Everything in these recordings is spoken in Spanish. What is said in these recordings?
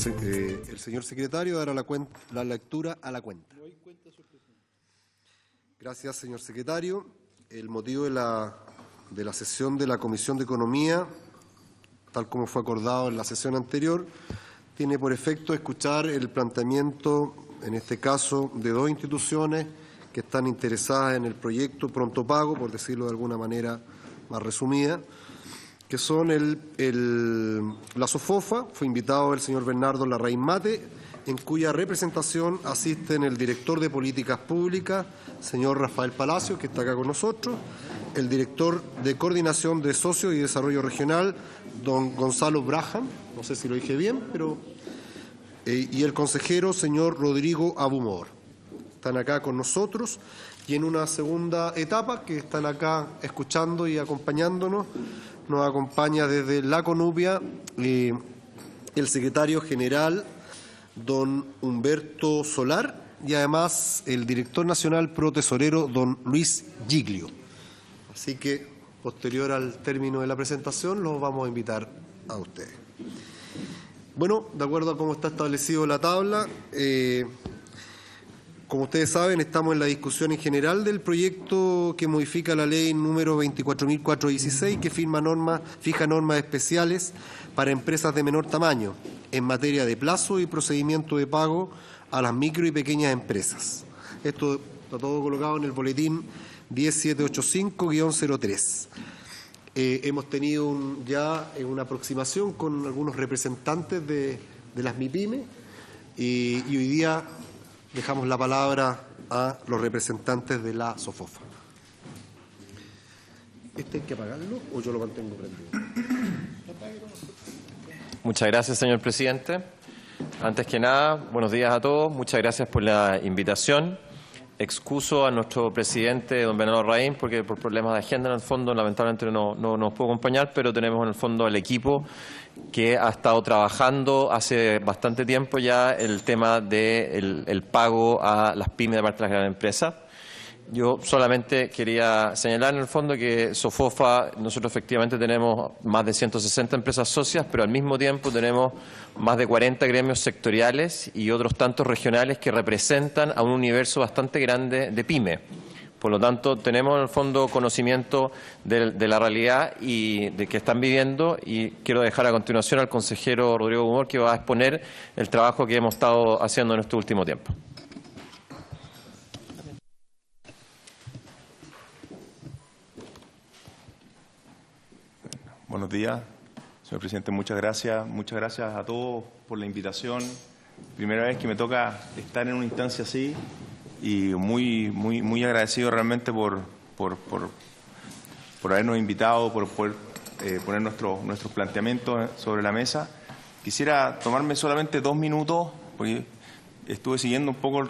El señor secretario dará la lectura a la cuenta. Gracias, señor secretario. El motivo de la sesión de la Comisión de Economía, tal como fue acordado en la sesión anterior, tiene por efecto escuchar el planteamiento, en este caso, de dos instituciones que están interesadas en el proyecto Pronto Pago, por decirlo de alguna manera más resumida, que son la SOFOFA. Fue invitado el señor Bernardo Larraín Mate, en cuya representación asisten el director de Políticas Públicas, señor Rafael Palacio, que está acá con nosotros, el director de Coordinación de Socios y Desarrollo Regional, don Gonzalo Braham, no sé si lo dije bien, y el consejero, señor Rodrigo Abumor. Están acá con nosotros y en una segunda etapa, que están acá escuchando y acompañándonos, nos acompaña desde la Conupia el secretario general, don Humberto Solar, y además el director nacional pro tesorero, don Luis Giglio. Así que, posterior al término de la presentación, los vamos a invitar a ustedes. Bueno, de acuerdo a cómo está establecido la tabla, como ustedes saben, estamos en la discusión en general del proyecto que modifica la ley número 24.416, que fija normas especiales para empresas de menor tamaño en materia de plazo y procedimiento de pago a las micro y pequeñas empresas. Esto está todo colocado en el boletín 10785-03. Hemos tenido ya una aproximación con algunos representantes de las MIPYME y hoy día dejamos la palabra a los representantes de la SOFOFA. ¿Este hay que apagarlo o yo lo mantengo prendido? Muchas gracias, señor presidente. Antes que nada, buenos días a todos. Muchas gracias por la invitación. Excuso a nuestro presidente, don Bernardo Larraín, porque por problemas de agenda en el fondo lamentablemente no nos pudo acompañar, pero tenemos en el fondo al equipo que ha estado trabajando hace bastante tiempo ya el tema del pago a las pymes de parte de las grandes empresas. Yo solamente quería señalar en el fondo que SOFOFA, nosotros efectivamente tenemos más de 160 empresas socias, pero al mismo tiempo tenemos más de 40 gremios sectoriales y otros tantos regionales que representan a un universo bastante grande de pyme. Por lo tanto, tenemos en el fondo conocimiento de la realidad y de que están viviendo, y quiero dejar a continuación al consejero Rodrigo Abumor, que va a exponer el trabajo que hemos estado haciendo en este último tiempo. Buenos días, señor presidente. Muchas gracias a todos por la invitación. Primera vez que me toca estar en una instancia así y muy agradecido realmente por habernos invitado, por poder poner nuestros planteamientos sobre la mesa. Quisiera tomarme solamente 2 minutos, porque estuve siguiendo un poco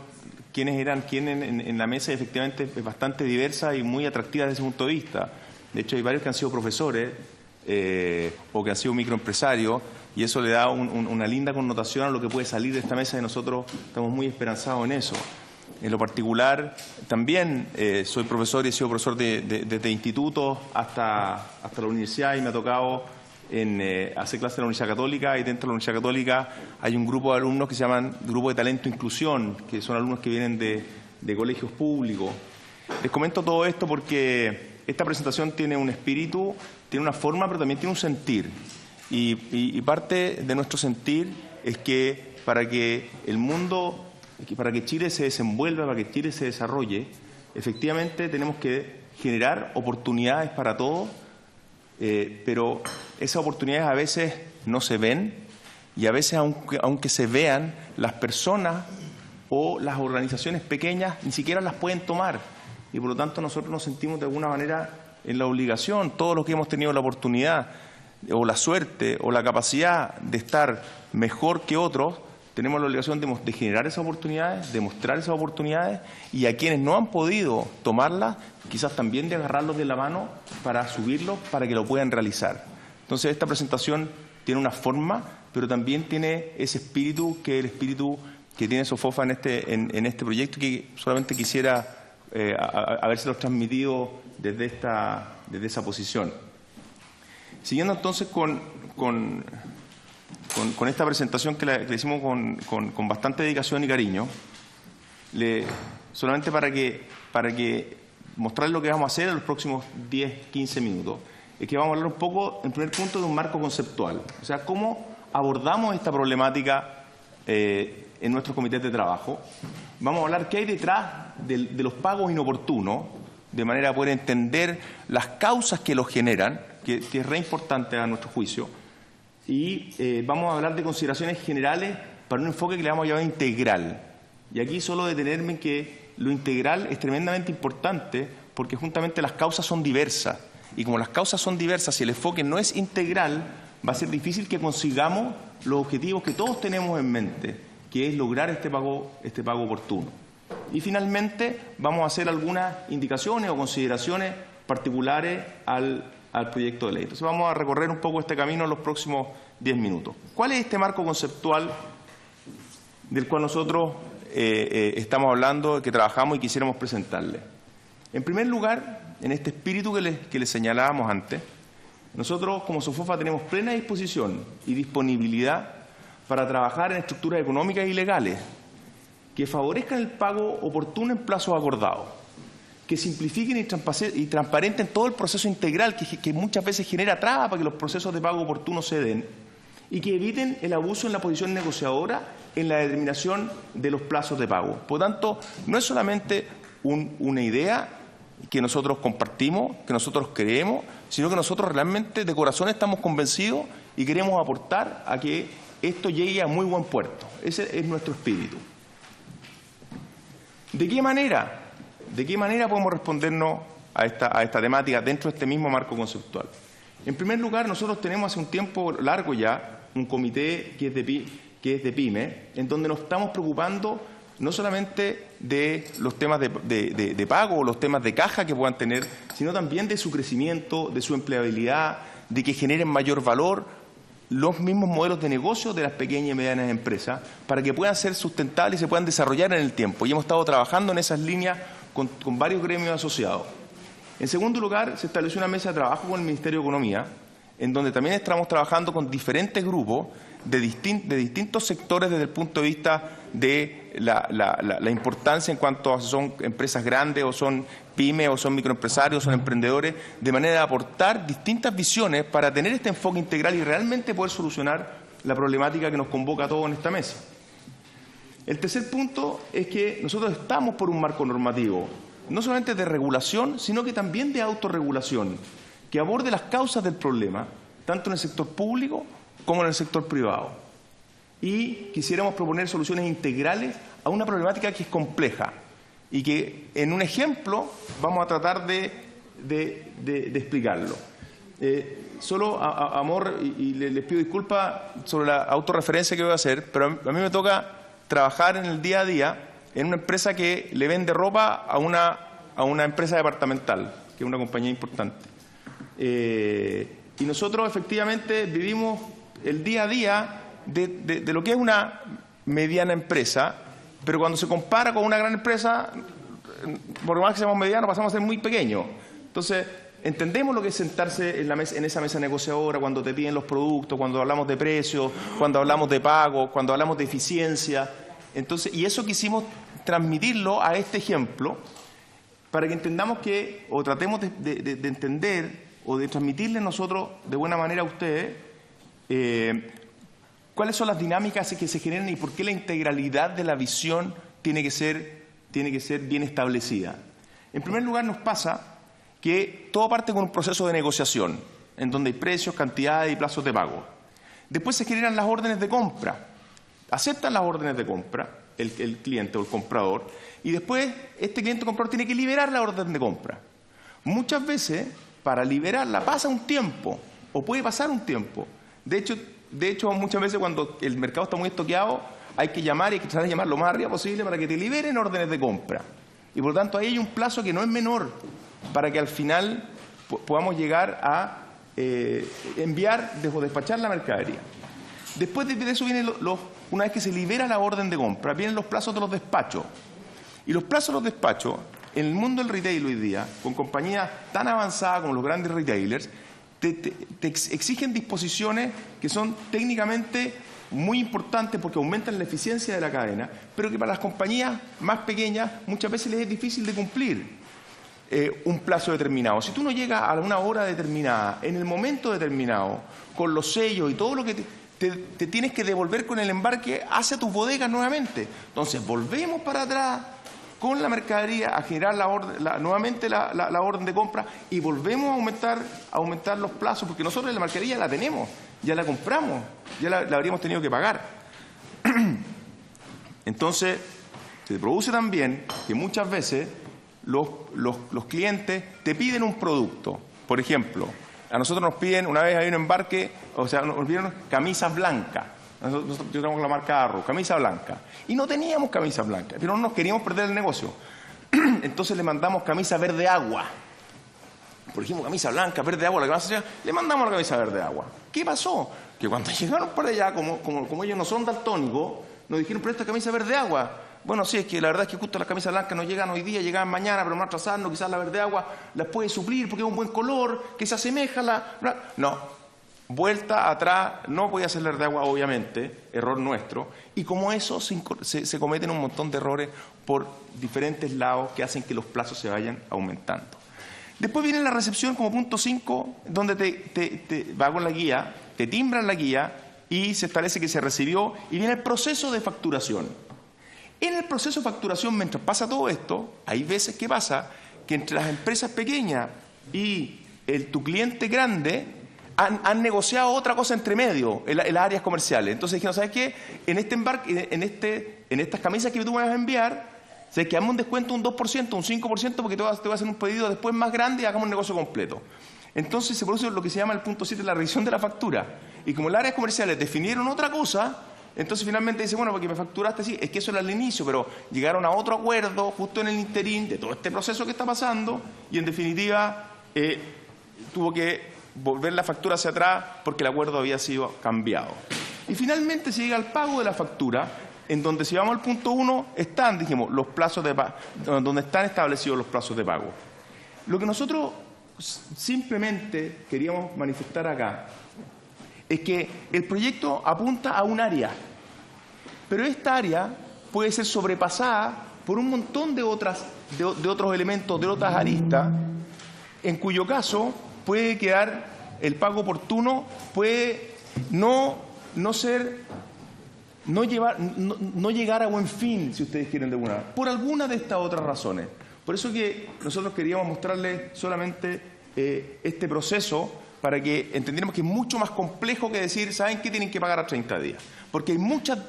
quiénes eran en la mesa, y efectivamente es bastante diversa y muy atractiva desde ese punto de vista. De hecho, hay varios que han sido profesores o que han sido microempresarios, y eso le da una linda connotación a lo que puede salir de esta mesa, y nosotros estamos muy esperanzados en eso. En lo particular, también soy profesor y he sido profesor desde institutos hasta la universidad, y me ha tocado hacer clases en la Universidad Católica, y dentro de la Universidad Católica hay un grupo de alumnos que se llaman Grupo de Talento e Inclusión, que son alumnos que vienen de colegios públicos. Les comento todo esto porque esta presentación tiene un espíritu, tiene una forma, pero también tiene un sentir. Y parte de nuestro sentir es que para que el mundo, para que Chile se desenvuelva, para que Chile se desarrolle, efectivamente tenemos que generar oportunidades para todos, pero esas oportunidades a veces no se ven, y a veces aunque se vean, las personas o las organizaciones pequeñas ni siquiera las pueden tomar. Y por lo tanto nosotros nos sentimos de alguna manera en la obligación, todos los que hemos tenido la oportunidad o la suerte o la capacidad de estar mejor que otros, tenemos la obligación de generar esas oportunidades, de mostrar esas oportunidades, y a quienes no han podido tomarlas, quizás también de agarrarlos de la mano para subirlos, para que lo puedan realizar. Entonces, esta presentación tiene una forma, pero también tiene ese espíritu, que es el espíritu que tiene SOFOFA en este proyecto, que solamente quisiera habérselos transmitido desde esa posición. Siguiendo entonces con con esta presentación que le hicimos con bastante dedicación y cariño, solamente para que mostrar lo que vamos a hacer en los próximos 10, 15 minutos, es que vamos a hablar un poco, en primer punto, de un marco conceptual. O sea, cómo abordamos esta problemática en nuestros comités de trabajo. Vamos a hablar qué hay detrás de los pagos inoportunos, de manera a poder entender las causas que los generan, que es re importante a nuestro juicio. Y vamos a hablar de consideraciones generales para un enfoque que le vamos a llamar integral. Y aquí solo detenerme en que lo integral es tremendamente importante porque justamente las causas son diversas. Y como las causas son diversas, si el enfoque no es integral, va a ser difícil que consigamos los objetivos que todos tenemos en mente, que es lograr este pago oportuno. Y finalmente vamos a hacer algunas indicaciones o consideraciones particulares al proyecto de ley. Entonces vamos a recorrer un poco este camino en los próximos 10 minutos. ¿Cuál es este marco conceptual del cual nosotros estamos hablando, que trabajamos y quisiéramos presentarle? En primer lugar, en este espíritu que les señalábamos antes, nosotros como SOFOFA tenemos plena disposición y disponibilidad para trabajar en estructuras económicas y legales que favorezcan el pago oportuno en plazos acordados, que simplifiquen y transparenten todo el proceso integral que muchas veces genera trabas para que los procesos de pago oportuno se den y que eviten el abuso en la posición negociadora en la determinación de los plazos de pago. Por lo tanto, no es solamente una idea que nosotros compartimos, que nosotros creemos, sino que nosotros realmente de corazón estamos convencidos y queremos aportar a que esto llegue a muy buen puerto. Ese es nuestro espíritu. ¿De qué manera podemos respondernos a esta temática dentro de este mismo marco conceptual? En primer lugar, nosotros tenemos hace un tiempo largo ya un comité que es de PYME, en donde nos estamos preocupando no solamente de los temas de pago o los temas de caja que puedan tener, sino también de su crecimiento, de su empleabilidad, de que generen mayor valor los mismos modelos de negocio de las pequeñas y medianas empresas para que puedan ser sustentables y se puedan desarrollar en el tiempo. Y hemos estado trabajando en esas líneas con varios gremios asociados. En segundo lugar, se estableció una mesa de trabajo con el Ministerio de Economía, en donde también estamos trabajando con diferentes grupos de distintos sectores desde el punto de vista de la importancia en cuanto a si son empresas grandes o son pymes o son microempresarios o son emprendedores, de manera de aportar distintas visiones para tener este enfoque integral y realmente poder solucionar la problemática que nos convoca a todos en esta mesa. El tercer punto es que nosotros estamos por un marco normativo, no solamente de regulación, sino que también de autorregulación, que aborde las causas del problema, tanto en el sector público como en el sector privado. Y quisiéramos proponer soluciones integrales a una problemática que es compleja y que en un ejemplo vamos a tratar de explicarlo. Solo, amor, y les pido disculpas sobre la autorreferencia que voy a hacer, pero a mí me toca trabajar en el día a día en una empresa que le vende ropa a una empresa departamental, que es una compañía importante. Y nosotros efectivamente vivimos el día a día de lo que es una mediana empresa, pero cuando se compara con una gran empresa, por lo más que seamos medianos, pasamos a ser muy pequeños. Entonces, entendemos lo que es sentarse en esa mesa negociadora cuando te piden los productos, cuando hablamos de precios, cuando hablamos de pago, cuando hablamos de eficiencia. Entonces, y eso quisimos transmitirlo a este ejemplo para que entendamos que, o tratemos de entender o de transmitirle nosotros de buena manera a ustedes cuáles son las dinámicas que se generan y por qué la integralidad de la visión tiene que ser bien establecida. En primer lugar, nos pasa que todo parte con un proceso de negociación, en donde hay precios, cantidades y plazos de pago. Después se generan las órdenes de compra. Aceptan las órdenes de compra el cliente o el comprador, y después este cliente o comprador tiene que liberar la orden de compra. Muchas veces, para liberarla pasa un tiempo, o puede pasar un tiempo. De hecho, muchas veces cuando el mercado está muy estoqueado, hay que llamar y hay que tratar de llamar lo más arriba posible para que te liberen órdenes de compra. Y por lo tanto, ahí hay un plazo que no es menor para que al final podamos llegar a enviar o despachar la mercadería. Después de eso viene una vez que se libera la orden de compra, vienen los plazos de los despachos. Y los plazos de los despachos, en el mundo del retail hoy día, con compañías tan avanzadas como los grandes retailers, te exigen disposiciones que son técnicamente muy importantes porque aumentan la eficiencia de la cadena, pero que para las compañías más pequeñas muchas veces les es difícil de cumplir un plazo determinado. Si tú no llegas a una hora determinada, en el momento determinado, con los sellos y todo lo que te tienes que devolver con el embarque hacia tus bodegas nuevamente. Entonces volvemos para atrás con la mercadería a generar nuevamente la orden de compra y volvemos a aumentar los plazos, porque nosotros la mercadería la tenemos, ya la compramos, ya la habríamos tenido que pagar. Entonces, se produce también que muchas veces los clientes te piden un producto. Por ejemplo, a nosotros nos piden, una vez hay un embarque, o sea, nos pidieron camisas blancas. Nosotros tenemos la marca Arro, camisa blanca. Y no teníamos camisa blanca, pero no nos queríamos perder el negocio. Entonces le mandamos camisa verde agua. Por ejemplo, camisa blanca, verde agua, le mandamos la camisa verde agua. ¿Qué pasó? Que cuando llegaron para allá, como ellos no son daltónicos, nos dijeron, pero esta camisa verde agua. Bueno, sí, es que la verdad es que justo las camisas blancas no llegan hoy día, llegan mañana, pero más atrasarnos, quizás la verde agua las puede suplir porque es un buen color, que se asemeja a la... No, vuelta atrás, no voy a hacer la verde agua, obviamente, error nuestro, y como eso se cometen un montón de errores por diferentes lados que hacen que los plazos se vayan aumentando. Después viene la recepción como punto 5, donde te va con la guía, te timbran la guía y se establece que se recibió, y viene el proceso de facturación. En el proceso de facturación, mientras pasa todo esto, hay veces que pasa que entre las empresas pequeñas y tu cliente grande han negociado otra cosa entre medio en las áreas comerciales. Entonces dijeron, ¿sabes qué? En este embarque, en estas camisas que tú me vas a enviar, ¿sabes qué? Hagamos un descuento un 2%, un 5%, porque te voy a hacer un pedido después más grande y hagamos un negocio completo. Entonces se produce lo que se llama el punto 7, la revisión de la factura. Y como las áreas comerciales definieron otra cosa, entonces finalmente dice, bueno, porque me facturaste así, es que eso era al inicio, pero llegaron a otro acuerdo justo en el interín de todo este proceso que está pasando y en definitiva tuvo que volver la factura hacia atrás porque el acuerdo había sido cambiado. Y finalmente se llega al pago de la factura, en donde si vamos al punto 1 están, dijimos, los plazos de pago, donde están establecidos los plazos de pago. Lo que nosotros simplemente queríamos manifestar acá es que el proyecto apunta a un área, pero esta área puede ser sobrepasada por un montón de otros elementos, de otras aristas, en cuyo caso puede quedar el pago oportuno, puede no llegar a buen fin, si ustedes quieren, de alguna, por alguna de estas otras razones. Por eso que nosotros queríamos mostrarles solamente este proceso, para que entendiéramos que es mucho más complejo que decir, ¿saben qué? Tienen que pagar a 30 días. Porque hay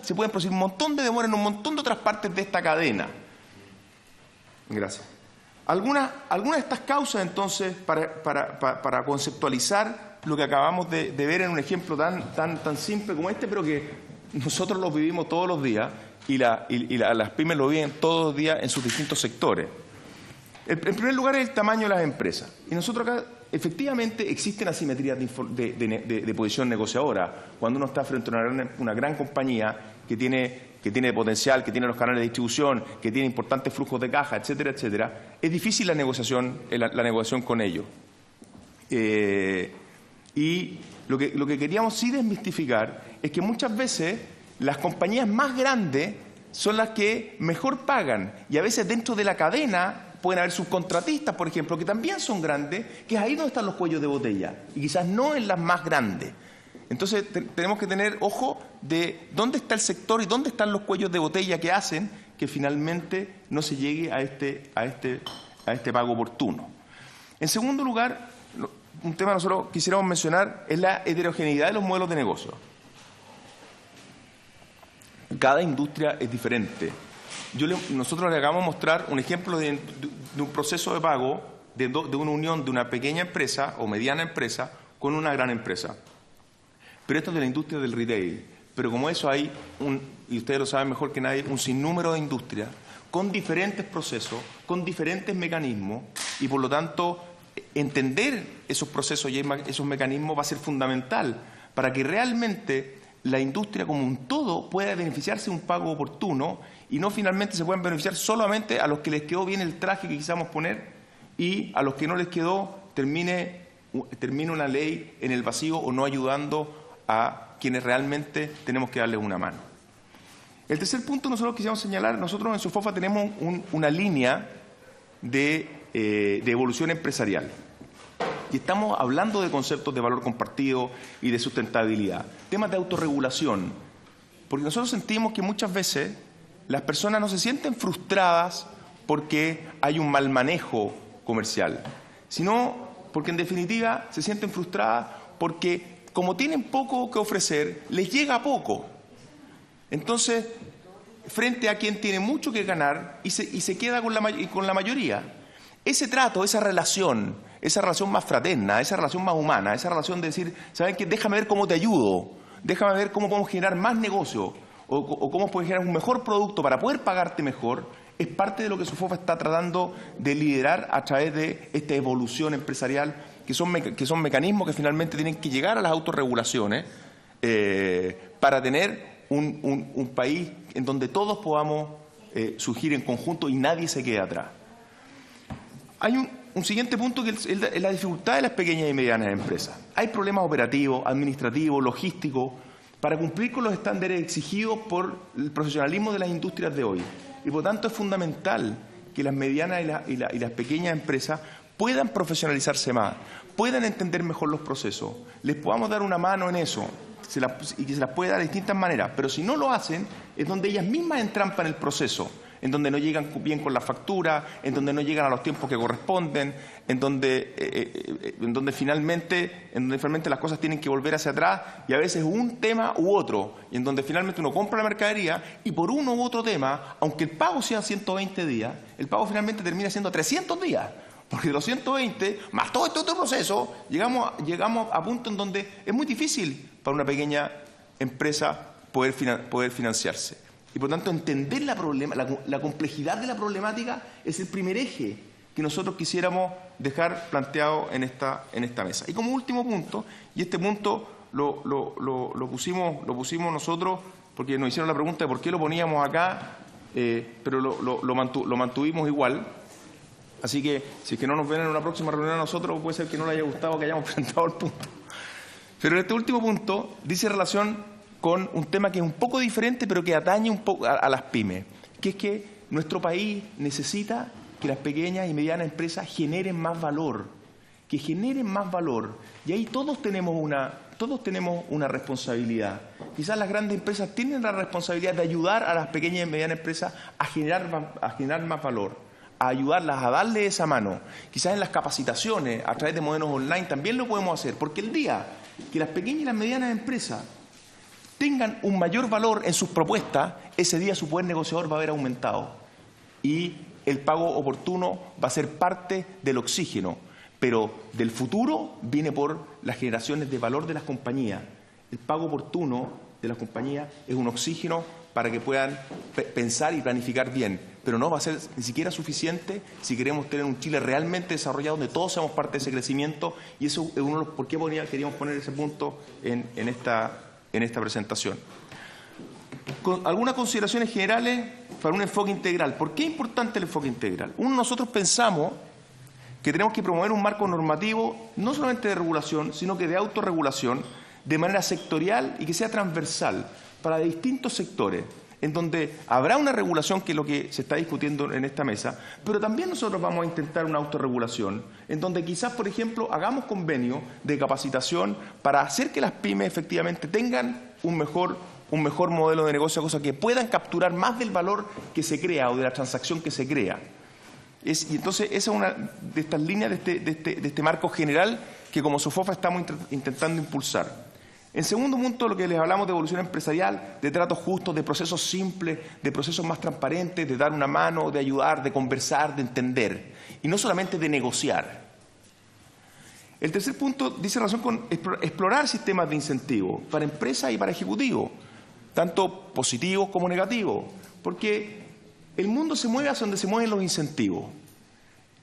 se pueden producir un montón de demoras en un montón de otras partes de esta cadena. Gracias. Algunas de estas causas, entonces, para conceptualizar lo que acabamos de ver en un ejemplo tan simple como este, pero que nosotros lo vivimos todos los días y las pymes lo viven todos los días en sus distintos sectores. En primer lugar es el tamaño de las empresas. Y nosotros acá, efectivamente, existen asimetrías de posición negociadora. Cuando uno está frente a una gran compañía que tiene potencial, que tiene los canales de distribución, que tiene importantes flujos de caja, etcétera, etcétera, es difícil la negociación con ellos. Y lo que queríamos sí desmistificar es que muchas veces las compañías más grandes son las que mejor pagan, y a veces dentro de la cadena pueden haber subcontratistas, por ejemplo, que también son grandes, que es ahí donde están los cuellos de botella, y quizás no en las más grandes. Entonces tenemos que tener ojo de dónde está el sector y dónde están los cuellos de botella que hacen que finalmente no se llegue a este pago oportuno. En segundo lugar, un tema que nosotros quisiéramos mencionar es la heterogeneidad de los modelos de negocio. Cada industria es diferente. Nosotros le acabamos de mostrar un ejemplo de un proceso de pago de una unión de una pequeña empresa o mediana empresa con una gran empresa. Pero esto es de la industria del retail. Pero como eso hay, y ustedes lo saben mejor que nadie, un sinnúmero de industrias con diferentes procesos, con diferentes mecanismos, y por lo tanto entender esos procesos y esos mecanismos va a ser fundamental para que realmente la industria como un todo pueda beneficiarse de un pago oportuno y no finalmente se puedan beneficiar solamente a los que les quedó bien el traje que quisimos poner y a los que no les quedó termine termine una ley en el vacío o no ayudando a quienes realmente tenemos que darles una mano. El tercer punto nosotros quisiéramos señalar, nosotros en SOFOFA tenemos una línea de evolución empresarial. Y estamos hablando de conceptos de valor compartido y de sustentabilidad, temas de autorregulación, porque nosotros sentimos que muchas veces las personas no se sienten frustradas porque hay un mal manejo comercial, sino porque en definitiva se sienten frustradas porque como tienen poco que ofrecer, les llega poco. Entonces, frente a quien tiene mucho que ganar y se queda con la mayoría. Ese trato, esa relación más fraterna, esa relación más humana, esa relación de decir, ¿saben qué? Déjame ver cómo te ayudo, déjame ver cómo podemos generar más negocio o cómo podemos generar un mejor producto para poder pagarte mejor, es parte de lo que SOFOFA está tratando de liderar a través de esta evolución empresarial, que son mecanismos que finalmente tienen que llegar a las autorregulaciones para tener un país en donde todos podamos surgir en conjunto y nadie se quede atrás. Hay un siguiente punto que es la dificultad de las pequeñas y medianas empresas. Hay problemas operativos, administrativos, logísticos, para cumplir con los estándares exigidos por el profesionalismo de las industrias de hoy. Y por tanto es fundamental que las medianas y las pequeñas empresas puedan profesionalizarse más, puedan entender mejor los procesos, les podamos dar una mano en eso y que se las pueda dar de distintas maneras. Pero si no lo hacen, es donde ellas mismas entrampan el proceso, en donde no llegan bien con la factura, en donde no llegan a los tiempos que corresponden, en donde finalmente las cosas tienen que volver hacia atrás y a veces un tema u otro, y en donde finalmente uno compra la mercadería y por uno u otro tema, aunque el pago sea 120 días, el pago finalmente termina siendo 300 días. Porque de los 120, más todo este otro proceso, llegamos a punto en donde es muy difícil para una pequeña empresa poder financiarse. Y por tanto, entender la complejidad de la problemática es el primer eje que nosotros quisiéramos dejar planteado en esta mesa. Y como último punto, y este punto lo pusimos nosotros porque nos hicieron la pregunta de por qué lo poníamos acá, pero lo mantuvimos igual. Así que, si es que no nos ven en una próxima reunión a nosotros, puede ser que no les haya gustado que hayamos presentado el punto. Pero este último punto dice relación con un tema que es un poco diferente, pero que atañe un poco a las pymes, que es que nuestro país necesita que las pequeñas y medianas empresas generen más valor, que generen más valor. Y ahí todos tenemos una responsabilidad. Quizás las grandes empresas tienen la responsabilidad de ayudar a las pequeñas y medianas empresas a generar más valor, a ayudarlas, a darle esa mano. Quizás en las capacitaciones, a través de modelos online, también lo podemos hacer, porque el día que las pequeñas y las medianas empresas tengan un mayor valor en sus propuestas, ese día su poder negociador va a haber aumentado y el pago oportuno va a ser parte del oxígeno, pero del futuro viene por las generaciones de valor de las compañías. El pago oportuno de las compañías es un oxígeno para que puedan pensar y planificar bien, pero no va a ser ni siquiera suficiente si queremos tener un Chile realmente desarrollado donde todos seamos parte de ese crecimiento, y eso es uno de los por qué queríamos poner ese punto en esta presentación. Algunas consideraciones generales para un enfoque integral. ¿Por qué es importante el enfoque integral? Nosotros pensamos que tenemos que promover un marco normativo no solamente de regulación, sino que de autorregulación, de manera sectorial y que sea transversal para distintos sectores, en donde habrá una regulación, que es lo que se está discutiendo en esta mesa, pero también nosotros vamos a intentar una autorregulación, en donde quizás, por ejemplo, hagamos convenios de capacitación para hacer que las pymes efectivamente tengan un mejor modelo de negocio, cosa que puedan capturar más del valor que se crea o de la transacción que se crea. Y entonces esa es una de estas líneas de este marco general que como SOFOFA estamos intentando impulsar. En segundo punto, lo que les hablamos de evolución empresarial, de tratos justos, de procesos simples, de procesos más transparentes, de dar una mano, de ayudar, de conversar, de entender, y no solamente de negociar. El tercer punto dice relación con explorar sistemas de incentivos para empresas y para ejecutivos, tanto positivos como negativos, porque el mundo se mueve hacia donde se mueven los incentivos.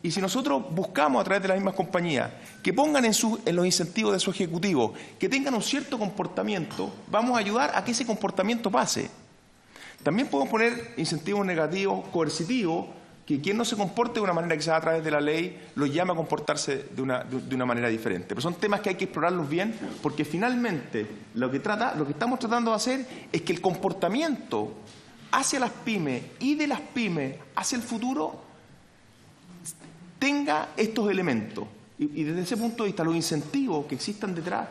Y si nosotros buscamos a través de las mismas compañías que pongan en los incentivos de su ejecutivo, que tengan un cierto comportamiento, vamos a ayudar a que ese comportamiento pase. También podemos poner incentivos negativos, coercitivos, que quien no se comporte de una manera quizás a través de la ley los llama a comportarse de una manera diferente. Pero son temas que hay que explorarlos bien, porque finalmente lo que estamos tratando de hacer es que el comportamiento hacia las pymes y de las pymes hacia el futuro tenga estos elementos. Y desde ese punto de vista, los incentivos que existan detrás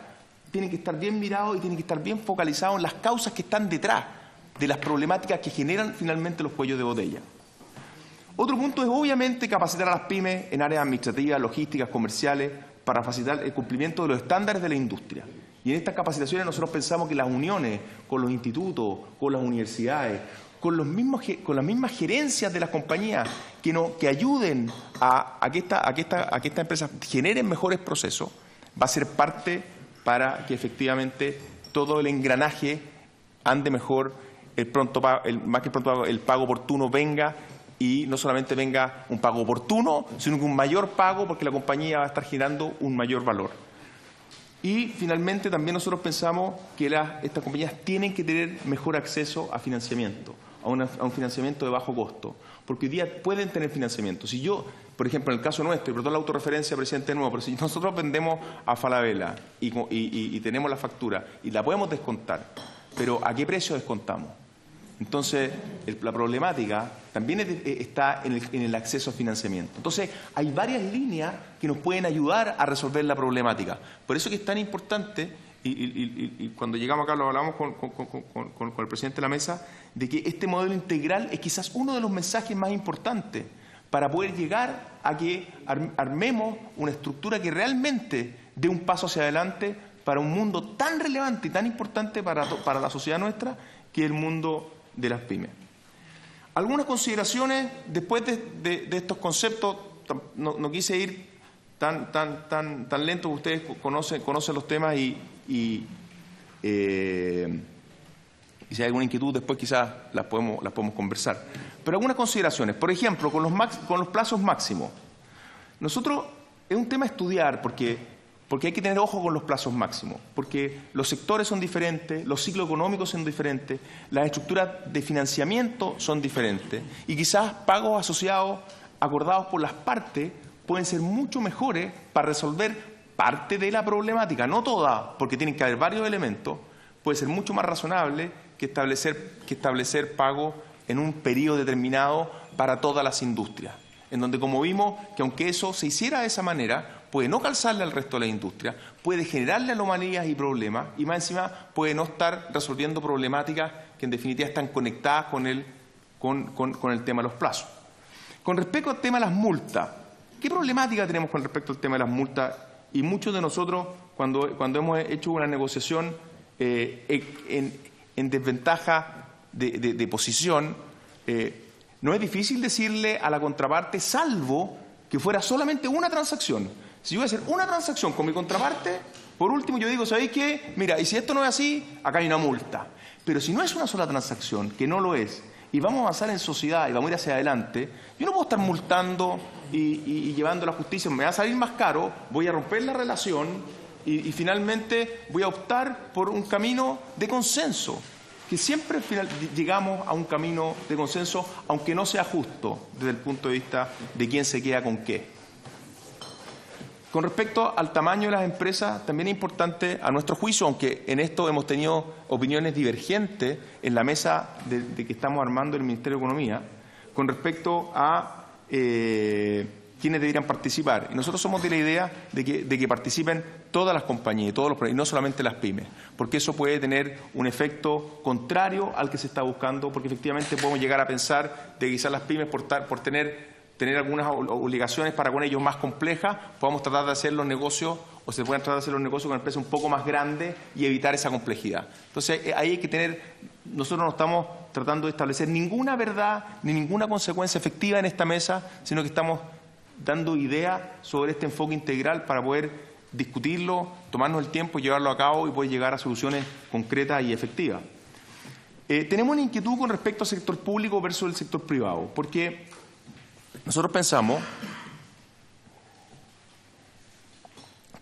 tienen que estar bien mirados y tienen que estar bien focalizados en las causas que están detrás de las problemáticas que generan finalmente los cuellos de botella. Otro punto es, obviamente, capacitar a las pymes en áreas administrativas, logísticas, comerciales, para facilitar el cumplimiento de los estándares de la industria. Y en estas capacitaciones nosotros pensamos que las uniones con los institutos, con las universidades, con las mismas gerencias de las compañías que ayuden a que estas empresas generen mejores procesos, va a ser parte para que efectivamente todo el engranaje ande mejor, el pago oportuno venga, y no solamente venga un pago oportuno, sino que un mayor pago, porque la compañía va a estar generando un mayor valor. Y finalmente también nosotros pensamos que estas compañías tienen que tener mejor acceso a financiamiento, a un financiamiento de bajo costo, porque hoy día pueden tener financiamiento. Si yo, por ejemplo, en el caso nuestro, y perdón la autorreferencia, presidente nuevo, pero si nosotros vendemos a Falabella y tenemos la factura y la podemos descontar, pero ¿a qué precio descontamos? Entonces, la problemática también está en el acceso a financiamiento. Entonces, hay varias líneas que nos pueden ayudar a resolver la problemática. Por eso que es tan importante, y cuando llegamos acá lo hablamos con el presidente de la mesa, de que este modelo integral es quizás uno de los mensajes más importantes para poder llegar a que armemos una estructura que realmente dé un paso hacia adelante para un mundo tan relevante y tan importante para la sociedad nuestra, que es el mundo de las pymes. Algunas consideraciones después de estos conceptos. No quise ir tan lento, porque ustedes conocen los temas y si hay alguna inquietud después quizás las podemos conversar. Pero algunas consideraciones, por ejemplo, con los plazos máximos. Nosotros, es un tema a estudiar porque hay que tener ojo con los plazos máximos, porque los sectores son diferentes, los ciclos económicos son diferentes, las estructuras de financiamiento son diferentes y quizás pagos asociados acordados por las partes pueden ser mucho mejores para resolver parte de la problemática, no toda, porque tienen que haber varios elementos. Puede ser mucho más razonable que establecer pagos en un periodo determinado para todas las industrias, en donde, como vimos, que aunque eso se hiciera de esa manera, puede no calzarle al resto de la industria, puede generarle anomalías y problemas, y más encima puede no estar resolviendo problemáticas que en definitiva están conectadas con el tema de los plazos. Con respecto al tema de las multas, ¿qué problemática tenemos con respecto al tema de las multas? Y muchos de nosotros, cuando hemos hecho una negociación en desventaja de posición, no es difícil decirle a la contraparte, salvo que fuera solamente una transacción. Si yo voy a hacer una transacción con mi contraparte, por último yo digo, ¿sabéis qué? Mira, y si esto no es así, acá hay una multa. Pero si no es una sola transacción, que no lo es, y vamos a avanzar en sociedad y vamos a ir hacia adelante, yo no puedo estar multando y llevando a la justicia, me va a salir más caro, voy a romper la relación y finalmente voy a optar por un camino de consenso, que siempre al final llegamos a un camino de consenso, aunque no sea justo desde el punto de vista de quién se queda con qué. Con respecto al tamaño de las empresas, también es importante, a nuestro juicio, aunque en esto hemos tenido opiniones divergentes en la mesa de que estamos armando el Ministerio de Economía, con respecto a quiénes deberían participar. Y nosotros somos de la idea de que participen todas las compañías y no solamente las pymes, porque eso puede tener un efecto contrario al que se está buscando, porque efectivamente podemos llegar a pensar de que quizás las pymes por tener algunas obligaciones para con ellos más complejas, podamos tratar de hacer los negocios, o se pueden tratar de hacer los negocios con empresas un poco más grandes y evitar esa complejidad. Entonces, ahí hay que tener, nosotros no estamos tratando de establecer ninguna verdad ni ninguna consecuencia efectiva en esta mesa, sino que estamos dando ideas sobre este enfoque integral para poder discutirlo, tomarnos el tiempo, llevarlo a cabo y poder llegar a soluciones concretas y efectivas. Tenemos una inquietud con respecto al sector público versus el sector privado, porque nosotros pensamos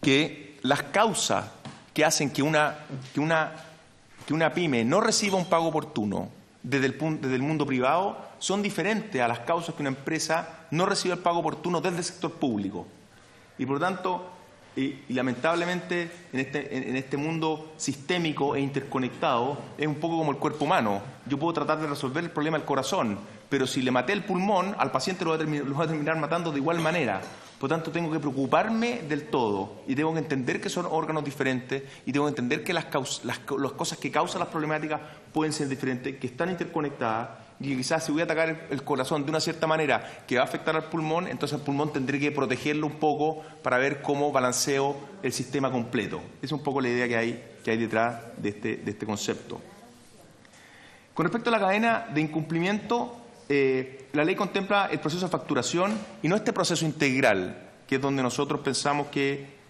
que las causas que hacen que una pyme no reciba un pago oportuno desde el mundo privado son diferentes a las causas que una empresa no recibe el pago oportuno desde el sector público. Y por lo tanto, y lamentablemente en este mundo sistémico e interconectado es un poco como el cuerpo humano. Yo puedo tratar de resolver el problema del corazón, pero si le maté el pulmón, al paciente lo voy a terminar matando de igual manera. Por lo tanto, tengo que preocuparme del todo y tengo que entender que son órganos diferentes y tengo que entender que las cosas que causan las problemáticas pueden ser diferentes, que están interconectadas y que quizás si voy a atacar el corazón de una cierta manera que va a afectar al pulmón, entonces el pulmón tendré que protegerlo un poco para ver cómo balanceo el sistema completo. Esa es un poco la idea que hay detrás de este concepto. Con respecto a la cadena de incumplimiento, la ley contempla el proceso de facturación y no este proceso integral, que es donde nosotros pensamos que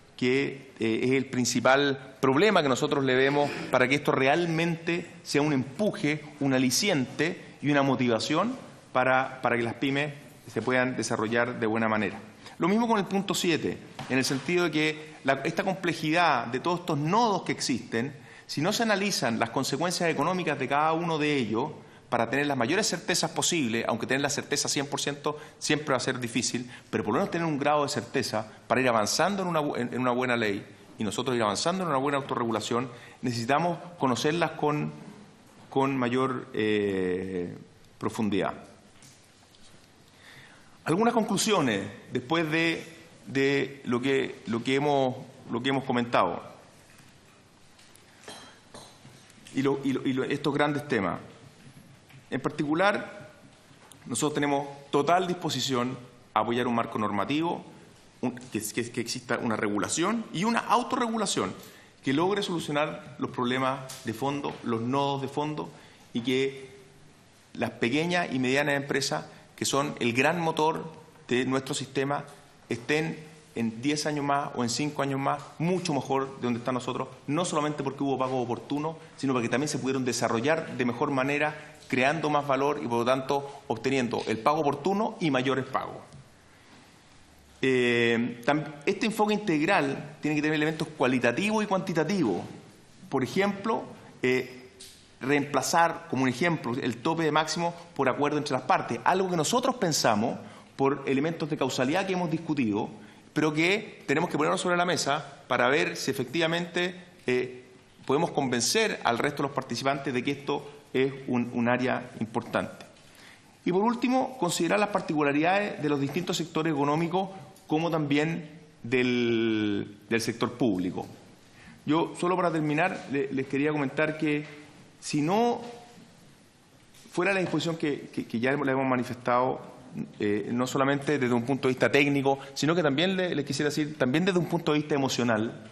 es el principal problema que nosotros le vemos para que esto realmente sea un empuje, un aliciente y una motivación para que las pymes se puedan desarrollar de buena manera. Lo mismo con el punto 7, en el sentido de que esta complejidad de todos estos nodos que existen, si no se analizan las consecuencias económicas de cada uno de ellos, para tener las mayores certezas posibles, aunque tener la certeza 100% siempre va a ser difícil, pero por lo menos tener un grado de certeza para ir avanzando en una buena ley y nosotros ir avanzando en una buena autorregulación, necesitamos conocerlas con mayor profundidad. Algunas conclusiones después de lo que hemos comentado y estos grandes temas. En particular, nosotros tenemos total disposición a apoyar un marco normativo, que exista una regulación y una autorregulación que logre solucionar los problemas de fondo, los nodos de fondo, y que las pequeñas y medianas empresas, que son el gran motor de nuestro sistema, estén en 10 años más o en 5 años más mucho mejor de donde están nosotros, no solamente porque hubo pagos oportunos, sino porque también se pudieron desarrollar de mejor manera, creando más valor y, por lo tanto, obteniendo el pago oportuno y mayores pagos. Este enfoque integral tiene que tener elementos cualitativos y cuantitativos. Por ejemplo, reemplazar, como un ejemplo, el tope de máximo por acuerdo entre las partes, algo que nosotros pensamos por elementos de causalidad que hemos discutido, pero que tenemos que ponernos sobre la mesa para ver si efectivamente podemos convencer al resto de los participantes de que esto es un área importante. Y por último, considerar las particularidades de los distintos sectores económicos como también del sector público. Yo, solo para terminar, les quería comentar que si no fuera la disposición que ya le hemos manifestado, no solamente desde un punto de vista técnico, sino que también les quisiera decir, también desde un punto de vista emocional,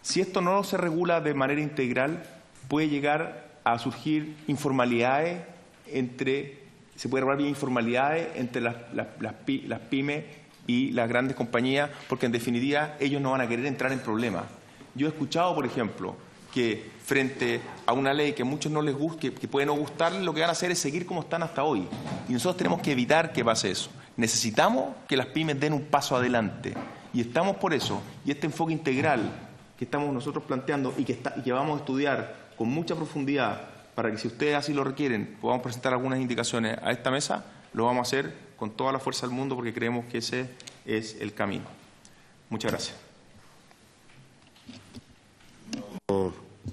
si esto no se regula de manera integral, puede llegar a surgir informalidades se puede regular bien informalidades entre las pymes y las grandes compañías, porque en definitiva ellos no van a querer entrar en problemas. Yo he escuchado, por ejemplo, que frente a una ley que a muchos no les gusta, que puede no gustarles, lo que van a hacer es seguir como están hasta hoy. Y nosotros tenemos que evitar que pase eso. Necesitamos que las pymes den un paso adelante. Y estamos por eso. Y este enfoque integral que estamos nosotros planteando y que vamos a estudiar con mucha profundidad para que, si ustedes así lo requieren, podamos presentar algunas indicaciones a esta mesa, lo vamos a hacer con toda la fuerza del mundo porque creemos que ese es el camino. Muchas gracias.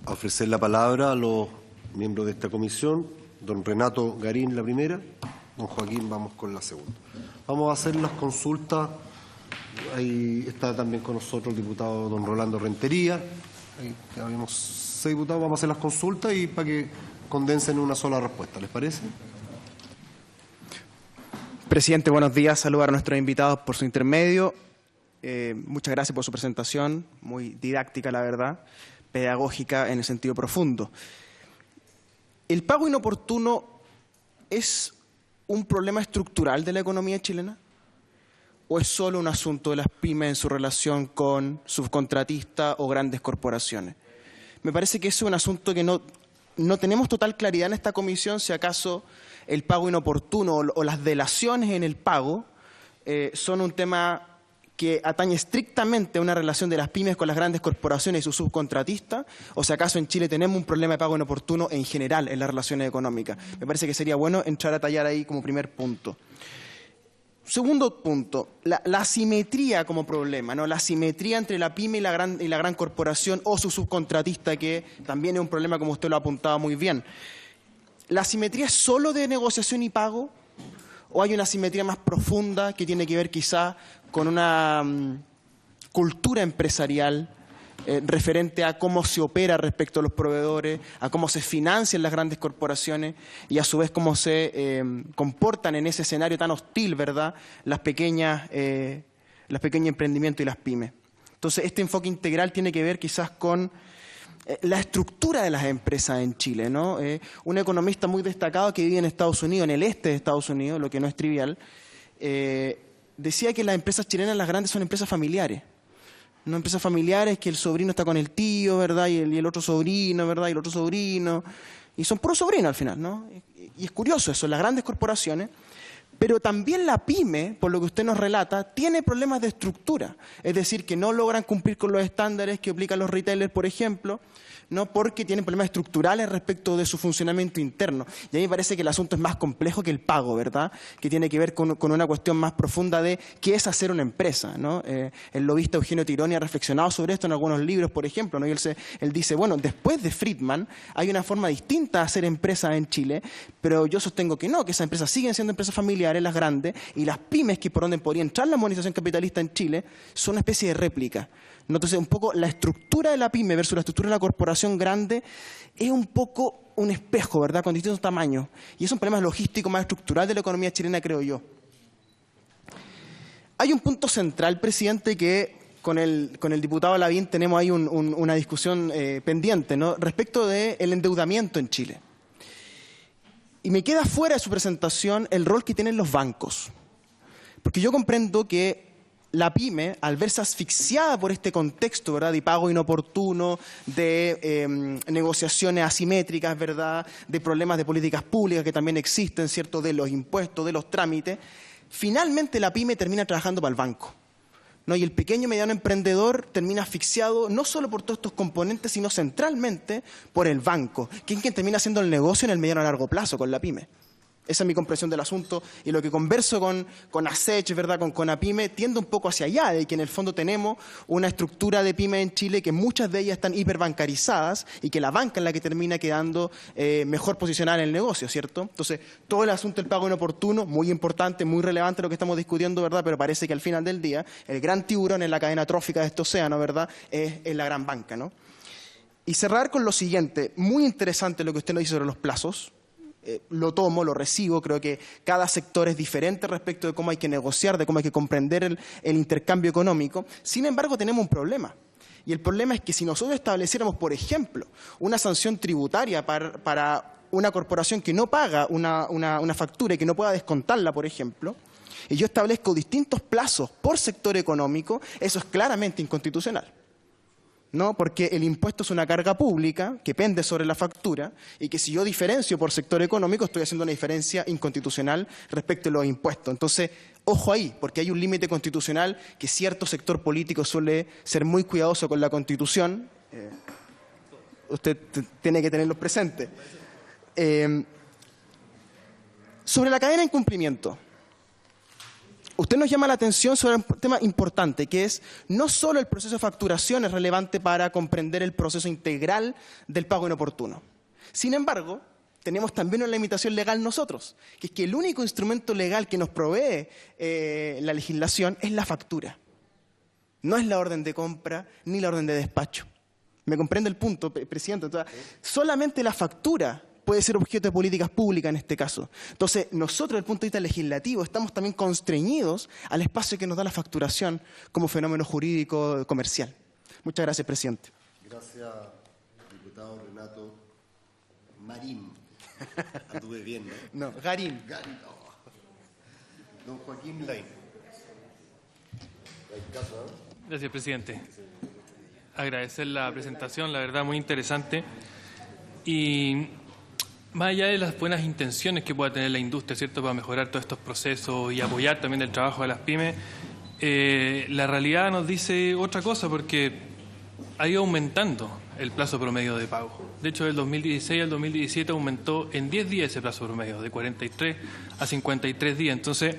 A ofrecer la palabra a los miembros de esta comisión. Don Renato Garín, la primera. Don Joaquín, vamos con la segunda. Vamos a hacer las consultas. Ahí está también con nosotros el diputado don Rolando Rentería. Ahí habíamos 6 diputados. Vamos a hacer las consultas y para que condensen una sola respuesta. ¿Les parece? Presidente, buenos días. Saludar a nuestros invitados por su intermedio. Muchas gracias por su presentación. Muy didáctica, la verdad. Pedagógica en el sentido profundo. ¿El pago inoportuno es un problema estructural de la economía chilena? ¿O es solo un asunto de las pymes en su relación con subcontratistas o grandes corporaciones? Me parece que eso es un asunto que no tenemos total claridad en esta comisión, si acaso el pago inoportuno o las delaciones en el pago son un tema que atañe estrictamente a una relación de las pymes con las grandes corporaciones y sus subcontratistas, o si acaso en Chile tenemos un problema de pago inoportuno en general en las relaciones económicas. Me parece que sería bueno entrar a tallar ahí como primer punto. Segundo punto, la asimetría como problema, ¿no? La asimetría entre la pyme y la gran corporación o su subcontratista, que también es un problema, como usted lo ha apuntado muy bien. ¿La asimetría es solo de negociación y pago? ¿O hay una asimetría más profunda que tiene que ver quizá con una cultura empresarial referente a cómo se opera respecto a los proveedores, a cómo se financian las grandes corporaciones y a su vez cómo se comportan en ese escenario tan hostil, ¿verdad?, los pequeños emprendimientos y las pymes? Entonces, este enfoque integral tiene que ver quizás con la estructura de las empresas en Chile, ¿no? Un economista muy destacado que vive en Estados Unidos, en el este de Estados Unidos, lo que no es trivial, decía que las empresas chilenas, las grandes, son empresas familiares. No empresas familiares que el sobrino está con el tío, ¿verdad? Y el otro sobrino, ¿verdad? Y el otro sobrino. Y son puros sobrinos al final, ¿no? Y es curioso eso, las grandes corporaciones. Pero también la pyme, por lo que usted nos relata, tiene problemas de estructura. Es decir, que no logran cumplir con los estándares que aplican los retailers, por ejemplo, ¿no? Porque tienen problemas estructurales respecto de su funcionamiento interno. Y a mí me parece que el asunto es más complejo que el pago, ¿verdad? Que tiene que ver con una cuestión más profunda de qué es hacer una empresa, ¿no? El lobista Eugenio Tironi ha reflexionado sobre esto en algunos libros, por ejemplo, ¿no? Y él dice, bueno, después de Friedman hay una forma distinta de hacer empresas en Chile, pero yo sostengo que no, que esas empresas siguen siendo empresas familiares, las grandes, y las pymes, que por donde podría entrar la modernización capitalista en Chile, son una especie de réplica. Entonces, un poco la estructura de la pyme versus la estructura de la corporación grande es un poco un espejo, ¿verdad?, con distintos tamaños. Y es un problema logístico más estructural de la economía chilena, creo yo. Hay un punto central, presidente, que con el diputado Lavín tenemos ahí una discusión pendiente, ¿no?, respecto del endeudamiento en Chile. Y me queda fuera de su presentación el rol que tienen los bancos. Porque yo comprendo que la pyme, al verse asfixiada por este contexto, ¿verdad?, de pago inoportuno, de negociaciones asimétricas, ¿verdad?, de problemas de políticas públicas que también existen, ¿cierto?, de los impuestos, de los trámites, finalmente la pyme termina trabajando para el banco, ¿no? Y el pequeño y mediano emprendedor termina asfixiado no solo por todos estos componentes, sino centralmente por el banco, que es quien termina haciendo el negocio en el mediano a largo plazo con la pyme. Esa es mi comprensión del asunto, y lo que converso con ASECH, ¿verdad?, con APYME, tiende un poco hacia allá, de que en el fondo tenemos una estructura de pyme en Chile que muchas de ellas están hiperbancarizadas y que la banca es la que termina quedando mejor posicionada en el negocio, ¿cierto? Entonces, todo el asunto del pago inoportuno, muy importante, muy relevante lo que estamos discutiendo, ¿verdad?, pero parece que al final del día el gran tiburón en la cadena trófica de este océano, ¿verdad?, es la gran banca, ¿no? Y cerrar con lo siguiente, muy interesante lo que usted nos dice sobre los plazos. Lo tomo, lo recibo, creo que cada sector es diferente respecto de cómo hay que negociar, de cómo hay que comprender el intercambio económico. Sin embargo, tenemos un problema. Y el problema es que si nosotros estableciéramos, por ejemplo, una sanción tributaria para una corporación que no paga una factura y que no pueda descontarla, por ejemplo, y yo establezco distintos plazos por sector económico, eso es claramente inconstitucional. ¿No? Porque el impuesto es una carga pública que pende sobre la factura, y que si yo diferencio por sector económico estoy haciendo una diferencia inconstitucional respecto a los impuestos. Entonces, ojo ahí, porque hay un límite constitucional que cierto sector político suele ser muy cuidadoso con la Constitución. Usted tiene que tenerlo presente. Sobre la cadena de incumplimiento. Usted nos llama la atención sobre un tema importante, que es no solo el proceso de facturación es relevante para comprender el proceso integral del pago inoportuno. Sin embargo, tenemos también una limitación legal nosotros, que es que el único instrumento legal que nos provee la legislación es la factura. No es la orden de compra ni la orden de despacho. ¿Me comprende el punto, presidente? Entonces, solamente la factura puede ser objeto de políticas públicas en este caso. Entonces, nosotros, desde el punto de vista legislativo, estamos también constreñidos al espacio que nos da la facturación como fenómeno jurídico comercial. Muchas gracias, presidente. Gracias, diputado Renato Marín. Anduve bien, ¿no? No, Garín. Garín. Oh. Don Joaquín Lain. Gracias, presidente. Agradecer la presentación, la verdad, muy interesante. Y más allá de las buenas intenciones que pueda tener la industria, ¿cierto?, para mejorar todos estos procesos y apoyar también el trabajo de las pymes, la realidad nos dice otra cosa, porque ha ido aumentando el plazo promedio de pago. De hecho, del 2016 al 2017 aumentó en 10 días ese plazo promedio, de 43 a 53 días. Entonces,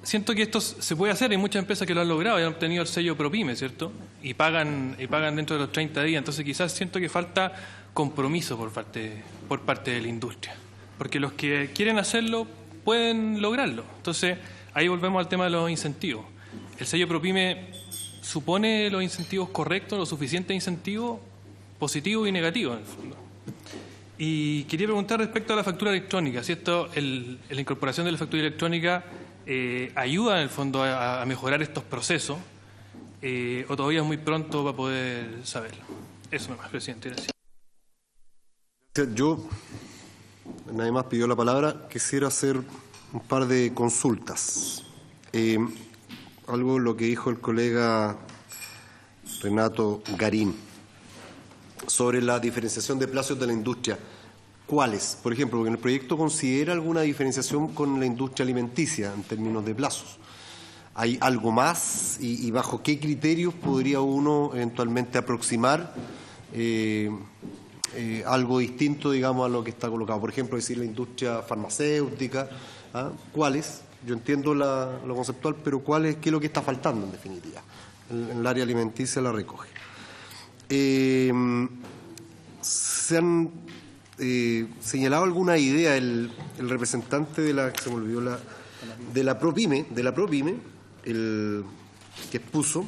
siento que esto se puede hacer. Hay muchas empresas que lo han logrado y han obtenido el sello ProPyme, ¿cierto? Y pagan dentro de los 30 días. Entonces, quizás siento que falta compromiso por parte de la industria. Porque los que quieren hacerlo pueden lograrlo. Entonces, ahí volvemos al tema de los incentivos. El sello ProPyme supone los incentivos correctos, los suficientes incentivos positivos y negativos, en el fondo. Y quería preguntar respecto a la factura electrónica, si la incorporación de la factura electrónica ayuda en el fondo a mejorar estos procesos, o todavía es muy pronto para poder saberlo. Eso nomás, presidente. Gracias. Yo, nadie más pidió la palabra, quisiera hacer un par de consultas. Algo lo que dijo el colega Renato Garín sobre la diferenciación de plazos de la industria. ¿Cuáles? Por ejemplo, porque en el proyecto considera alguna diferenciación con la industria alimenticia en términos de plazos. ¿Hay algo más y bajo qué criterios podría uno eventualmente aproximar algo distinto, digamos, a lo que está colocado? Por ejemplo, decir la industria farmacéutica. ¿Cuáles? Yo entiendo lo conceptual, pero ¿qué es lo que está faltando en definitiva? En el área alimenticia la recoge. Se han señalado alguna idea, el representante de la, se me olvidó de la ProPyme, el que expuso,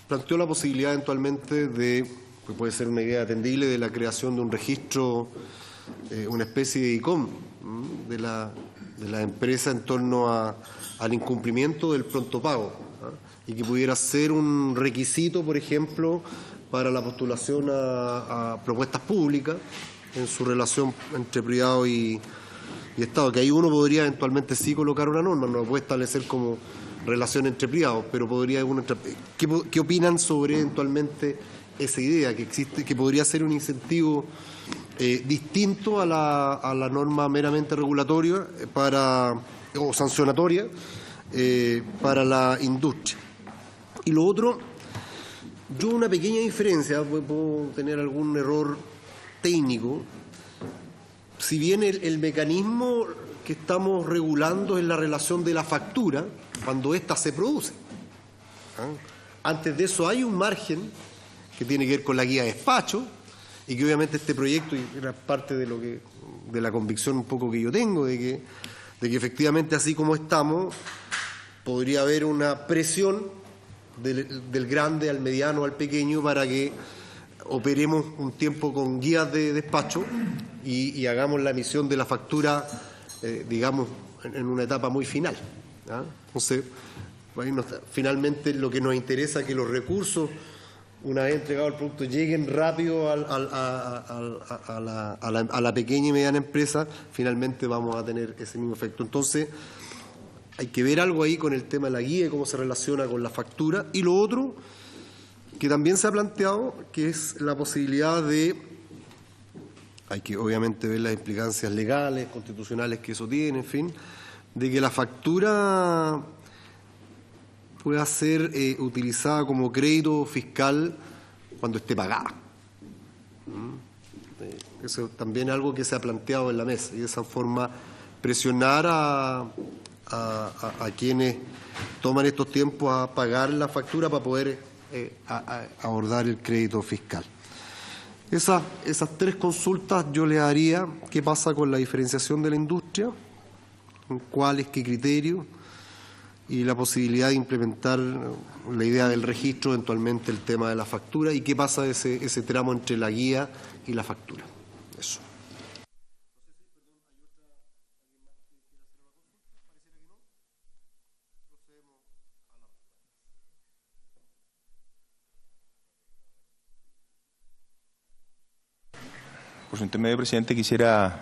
planteó la posibilidad eventualmente de, que puede ser una idea atendible, de la creación de un registro, una especie de ICOM de la empresa en torno al incumplimiento del pronto pago, y que pudiera ser un requisito, por ejemplo, para la postulación a propuestas públicas en su relación entre privado y Estado, que ahí uno podría eventualmente sí colocar una norma, no lo puede establecer como relación entre privados, pero podría uno. ¿Qué opinan sobre eventualmente esa idea, que existe, que podría ser un incentivo distinto a la norma meramente regulatoria o sancionatoria para la industria? Y lo otro, yo una pequeña diferencia, puedo tener algún error técnico, si bien el mecanismo que estamos regulando es la relación de la factura cuando ésta se produce. Antes de eso hay un margen que tiene que ver con la guía de despacho, y que obviamente este proyecto, y era parte de la convicción un poco que yo tengo, de que efectivamente así como estamos, podría haber una presión del grande al mediano al pequeño para que operemos un tiempo con guías de despacho y hagamos la emisión de la factura, digamos, en una etapa muy final. Entonces, finalmente lo que nos interesa es que los recursos, una vez entregado el producto, lleguen rápido a la pequeña y mediana empresa. Finalmente vamos a tener ese mismo efecto. Entonces, hay que ver algo ahí con el tema de la guía y cómo se relaciona con la factura. Y lo otro, que también se ha planteado, que es la posibilidad de, hay que obviamente ver las implicancias legales, constitucionales que eso tiene, en fin, de que la factura pueda ser utilizada como crédito fiscal cuando esté pagada. Eso también es algo que se ha planteado en la mesa, y de esa forma presionar a quienes toman estos tiempos a pagar la factura para poder abordar el crédito fiscal. Esas tres consultas yo le haría: qué pasa con la diferenciación de la industria, cuáles, qué criterios, y la posibilidad de implementar la idea del registro, eventualmente el tema de la factura, y qué pasa ese tramo entre la guía y la factura. Eso. Por su intermedio, presidente, quisiera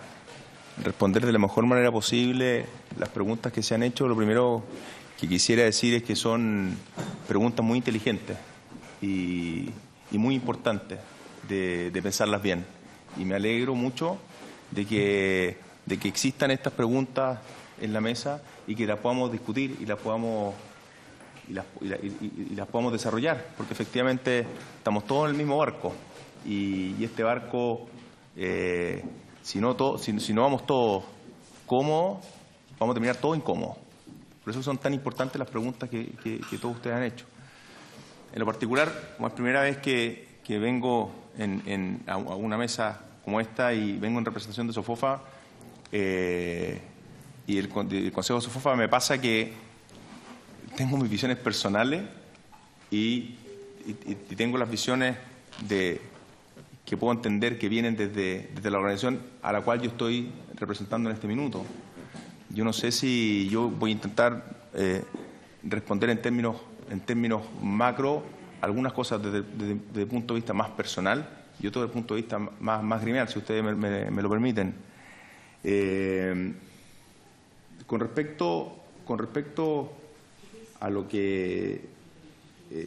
responder de la mejor manera posible las preguntas que se han hecho. Lo primero que quisiera decir es que son preguntas muy inteligentes y muy importantes de pensarlas bien. Y me alegro mucho de que existan estas preguntas en la mesa y que las podamos discutir y las podamos desarrollar, porque efectivamente estamos todos en el mismo barco y este barco, si no vamos todos cómodos, vamos a terminar todos incómodos. Por eso son tan importantes las preguntas que todos ustedes han hecho. En lo particular, como es primera vez que vengo a una mesa como esta y vengo en representación de SOFOFA y el Consejo de SOFOFA, me pasa que tengo mis visiones personales y tengo las visiones que puedo entender que vienen desde la organización a la cual yo estoy representando en este minuto. Yo no sé si yo voy a intentar responder en términos macro algunas cosas desde el punto de vista más personal y otro desde el punto de vista más gremial, si ustedes me lo permiten. Con respecto a lo que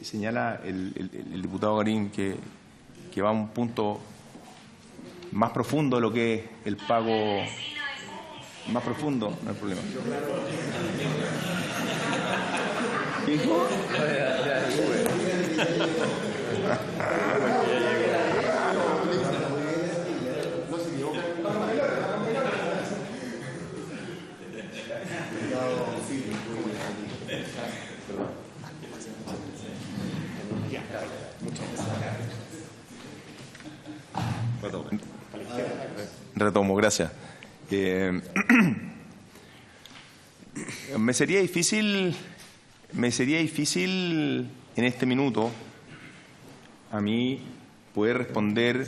señala el diputado Garín, que va a un punto más profundo de lo que es el pago más profundo, no hay problema. ¿Dijo? Retomo, gracias. Me sería difícil en este minuto a mí poder responder,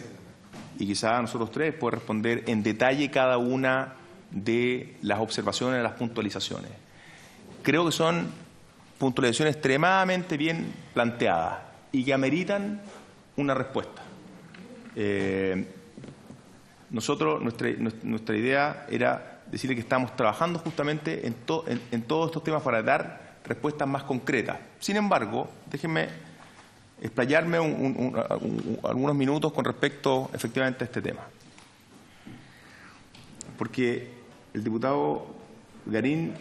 y quizás a nosotros tres poder responder en detalle cada una de las observaciones, de las puntualizaciones. Creo que son puntualizaciones extremadamente bien planteadas y que ameritan una respuesta. Nuestra idea era decirle que estamos trabajando justamente en todos estos temas para dar respuestas más concretas. Sin embargo, déjenme explayarme algunos minutos con respecto efectivamente a este tema. Porque el diputado Garín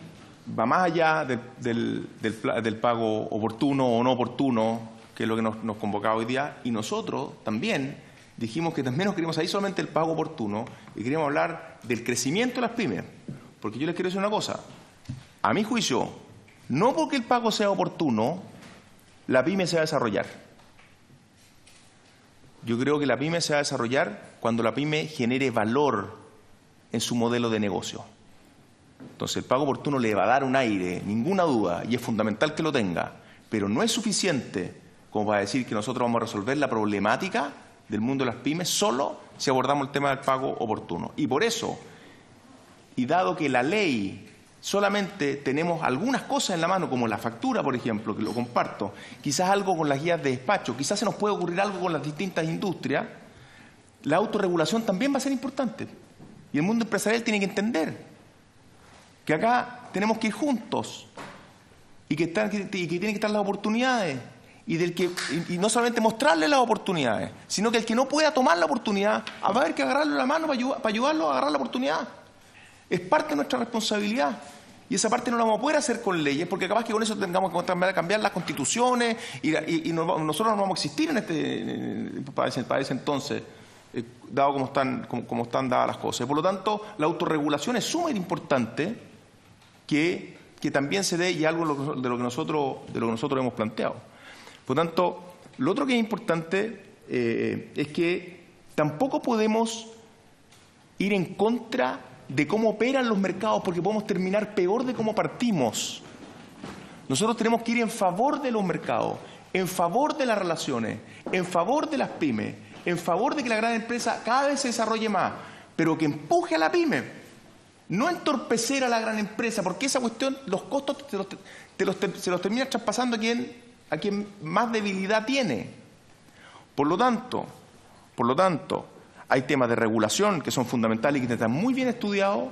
va más allá del pago oportuno o no oportuno, que es lo que nos convocaba hoy día, y nosotros también dijimos que también nos queríamos ahí solamente el pago oportuno y queríamos hablar del crecimiento de las pymes. Porque yo les quiero decir una cosa, a mi juicio, no porque el pago sea oportuno, la pyme se va a desarrollar. Yo creo que la pyme se va a desarrollar cuando la pyme genere valor en su modelo de negocio. Entonces el pago oportuno le va a dar un aire, ninguna duda, y es fundamental que lo tenga, pero no es suficiente como para decir que nosotros vamos a resolver la problemática del mundo de las pymes solo si abordamos el tema del pago oportuno. Y por eso, y dado que la ley solamente tenemos algunas cosas en la mano, como la factura, por ejemplo, que lo comparto, quizás algo con las guías de despacho, quizás se nos puede ocurrir algo con las distintas industrias, la autorregulación también va a ser importante. Y el mundo empresarial tiene que entender que acá tenemos que ir juntos y que tienen que estar las oportunidades. Y no solamente mostrarle las oportunidades, sino que el que no pueda tomar la oportunidad, va a haber que agarrarle la mano para ayudarlo a agarrar la oportunidad. Es parte de nuestra responsabilidad. Y esa parte no la vamos a poder hacer con leyes, porque capaz que con eso tengamos que cambiar las constituciones y nosotros no vamos a existir para ese entonces, dado como están dadas las cosas. Por lo tanto, la autorregulación es súper importante que también se dé, y algo de lo que nosotros hemos planteado. Por lo tanto, lo otro que es importante es que tampoco podemos ir en contra de cómo operan los mercados, porque podemos terminar peor de cómo partimos. Nosotros tenemos que ir en favor de los mercados, en favor de las relaciones, en favor de las pymes, en favor de que la gran empresa cada vez se desarrolle más, pero que empuje a la pyme, no entorpecer a la gran empresa, porque esa cuestión, los costos se los termina traspasando a quien más debilidad tiene. Por lo tanto, hay temas de regulación que son fundamentales y que están muy bien estudiados,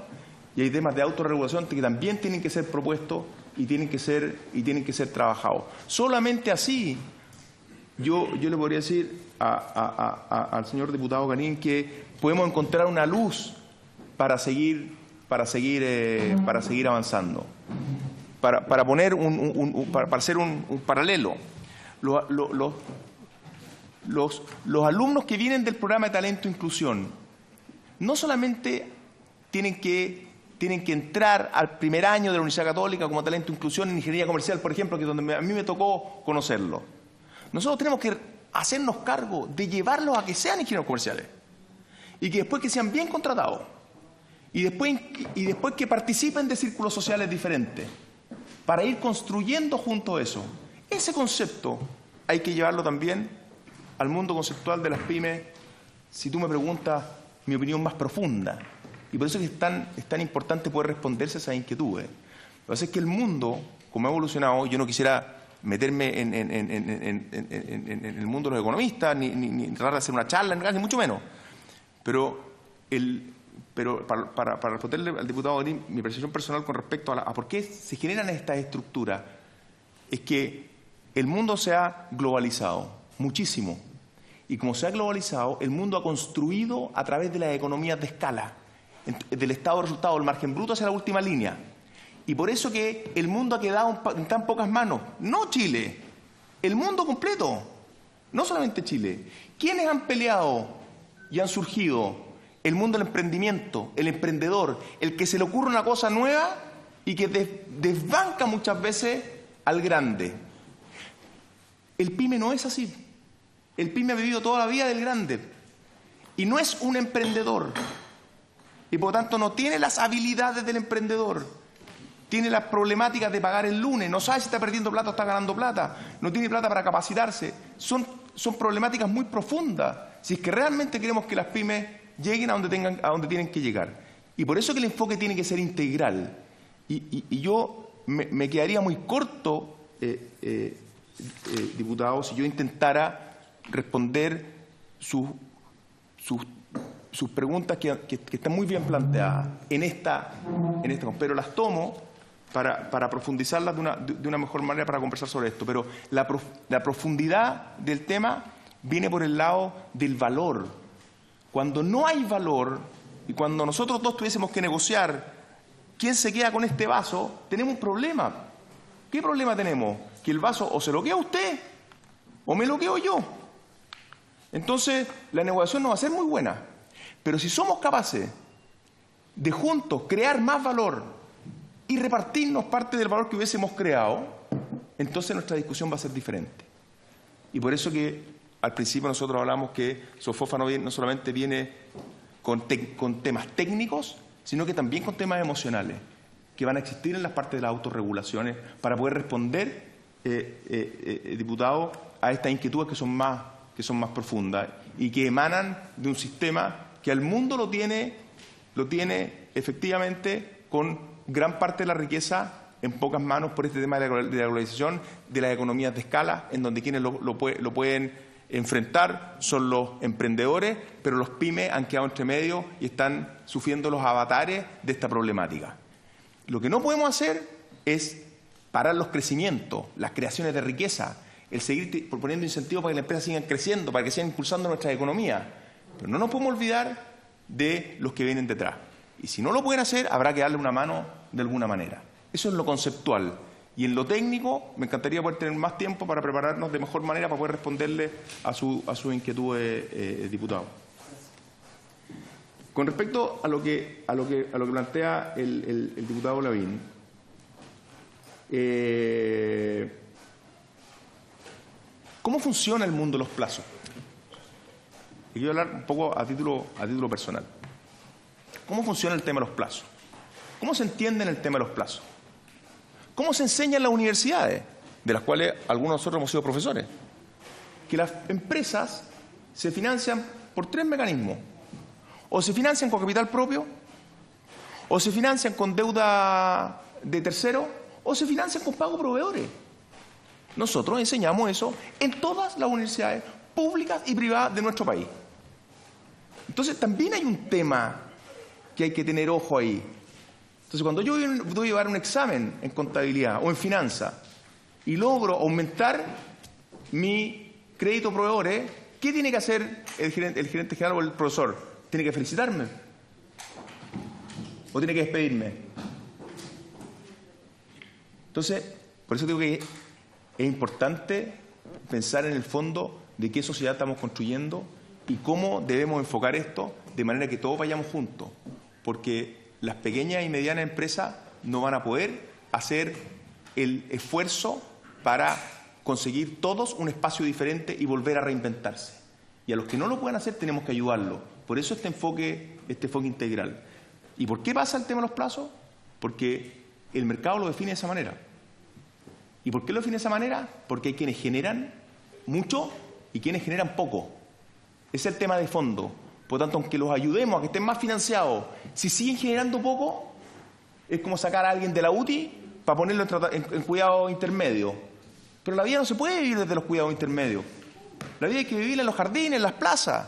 y hay temas de autorregulación que también tienen que ser propuestos y tienen que ser trabajados. Solamente así yo le podría decir al señor diputado Garín que podemos encontrar una luz para seguir para seguir avanzando. Para poner para hacer un paralelo, los alumnos que vienen del programa de Talento e Inclusión no solamente tienen que entrar al primer año de la Universidad Católica como Talento e Inclusión en Ingeniería Comercial, por ejemplo, que es donde a mí me tocó conocerlo. Nosotros tenemos que hacernos cargo de llevarlos a que sean ingenieros comerciales y que después que sean bien contratados y después que participen de círculos sociales diferentes para ir construyendo junto eso. Ese concepto hay que llevarlo también al mundo conceptual de las pymes, si tú me preguntas mi opinión más profunda. Y por eso es que es tan importante poder responderse a esas inquietudes. Lo que pasa es que el mundo, como ha evolucionado, yo no quisiera meterme en el mundo de los economistas, ni tratar de hacer una charla, ni mucho menos. Pero para responderle al diputado Garín, mi percepción personal con respecto a por qué se generan estas estructuras, es que el mundo se ha globalizado muchísimo. Y como se ha globalizado, el mundo ha construido a través de las economías de escala, del estado de resultado, el margen bruto hacia la última línea. Y por eso que el mundo ha quedado en tan pocas manos. No Chile, el mundo completo, no solamente Chile. ¿Quiénes han peleado y han surgido? El mundo del emprendimiento, el emprendedor, el que se le ocurre una cosa nueva y que desbanca muchas veces al grande. El pyme no es así. El pyme ha vivido toda la vida del grande y no es un emprendedor. Y por lo tanto no tiene las habilidades del emprendedor. Tiene las problemáticas de pagar el lunes, no sabe si está perdiendo plata o está ganando plata, no tiene plata para capacitarse. Son problemáticas muy profundas si es que realmente queremos que las pymes lleguen a donde tienen que llegar. Y por eso que el enfoque tiene que ser integral. Y yo me quedaría muy corto, diputado, si yo intentara responder sus preguntas que están muy bien planteadas en esta, pero las tomo para profundizarlas de una mejor manera para conversar sobre esto. Pero la profundidad del tema viene por el lado del valor. Cuando no hay valor y cuando nosotros dos tuviésemos que negociar quién se queda con este vaso, tenemos un problema. ¿Qué problema tenemos? Que el vaso o se lo queda usted o me lo quedo yo. Entonces, la negociación no va a ser muy buena. Pero si somos capaces de juntos crear más valor y repartirnos parte del valor que hubiésemos creado, entonces nuestra discusión va a ser diferente. Y por eso que al principio nosotros hablamos que Sofofa no solamente viene con temas técnicos, sino que también con temas emocionales, que van a existir en las partes de las autorregulaciones para poder responder, diputado, a estas inquietudes que son más profundas y que emanan de un sistema que al mundo lo tiene efectivamente con gran parte de la riqueza en pocas manos por este tema de la globalización, de las economías de escala, en donde quienes lo pueden enfrentar son los emprendedores, pero los pymes han quedado entre medio y están sufriendo los avatares de esta problemática. Lo que no podemos hacer es parar los crecimientos, las creaciones de riqueza, el seguir proponiendo incentivos para que las empresas sigan creciendo, para que sigan impulsando nuestra economía. Pero no nos podemos olvidar de los que vienen detrás. Y si no lo pueden hacer, habrá que darle una mano de alguna manera. Eso es lo conceptual. Y en lo técnico, me encantaría poder tener más tiempo para prepararnos de mejor manera para poder responderle a su inquietud, diputado. Con respecto a lo que plantea el diputado Lavín, ¿cómo funciona el mundo de los plazos? Y quiero hablar un poco a título personal. ¿Cómo funciona el tema de los plazos? ¿Cómo se entiende el tema de los plazos? ¿Cómo se enseña en las universidades, de las cuales algunos de nosotros hemos sido profesores? Que las empresas se financian por 3 mecanismos. O se financian con capital propio, o se financian con deuda de terceros, o se financian con pago de proveedores. Nosotros enseñamos eso en todas las universidades públicas y privadas de nuestro país. Entonces, también hay un tema que hay que tener ojo ahí. Entonces, cuando yo voy a llevar un examen en contabilidad o en finanzas y logro aumentar mi crédito proveedores, ¿qué tiene que hacer el gerente general o el profesor? Tiene que felicitarme. o tiene que despedirme. Entonces, por eso digo que es importante pensar en el fondo de qué sociedad estamos construyendo y cómo debemos enfocar esto de manera que todos vayamos juntos, porque las pequeñas y medianas empresas no van a poder hacer el esfuerzo para conseguir todos un espacio diferente y volver a reinventarse. Y a los que no lo puedan hacer tenemos que ayudarlos. Por eso este enfoque integral. ¿Y por qué pasa el tema de los plazos? Porque el mercado lo define de esa manera. ¿Y por qué lo define de esa manera? Porque hay quienes generan mucho y quienes generan poco. Ese es el tema de fondo. Por lo tanto, aunque los ayudemos a que estén más financiados, si siguen generando poco, es como sacar a alguien de la UTI para ponerlo en cuidado intermedio. Pero la vida no se puede vivir desde los cuidados intermedios. La vida hay que vivirla en los jardines, en las plazas,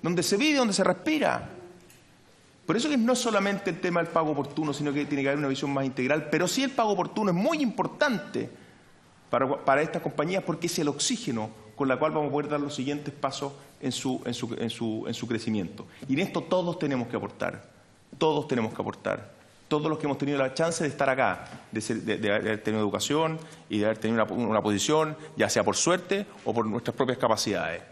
donde se vive, donde se respira. Por eso que no es solamente el tema del pago oportuno, sino que tiene que haber una visión más integral. Pero sí el pago oportuno es muy importante para estas compañías porque es el oxígeno con el cual vamos a poder dar los siguientes pasos en su crecimiento. Y en esto todos tenemos que aportar. Todos tenemos que aportar. Todos los que hemos tenido la chance de estar acá, de haber tenido educación y de haber tenido una posición, ya sea por suerte o por nuestras propias capacidades.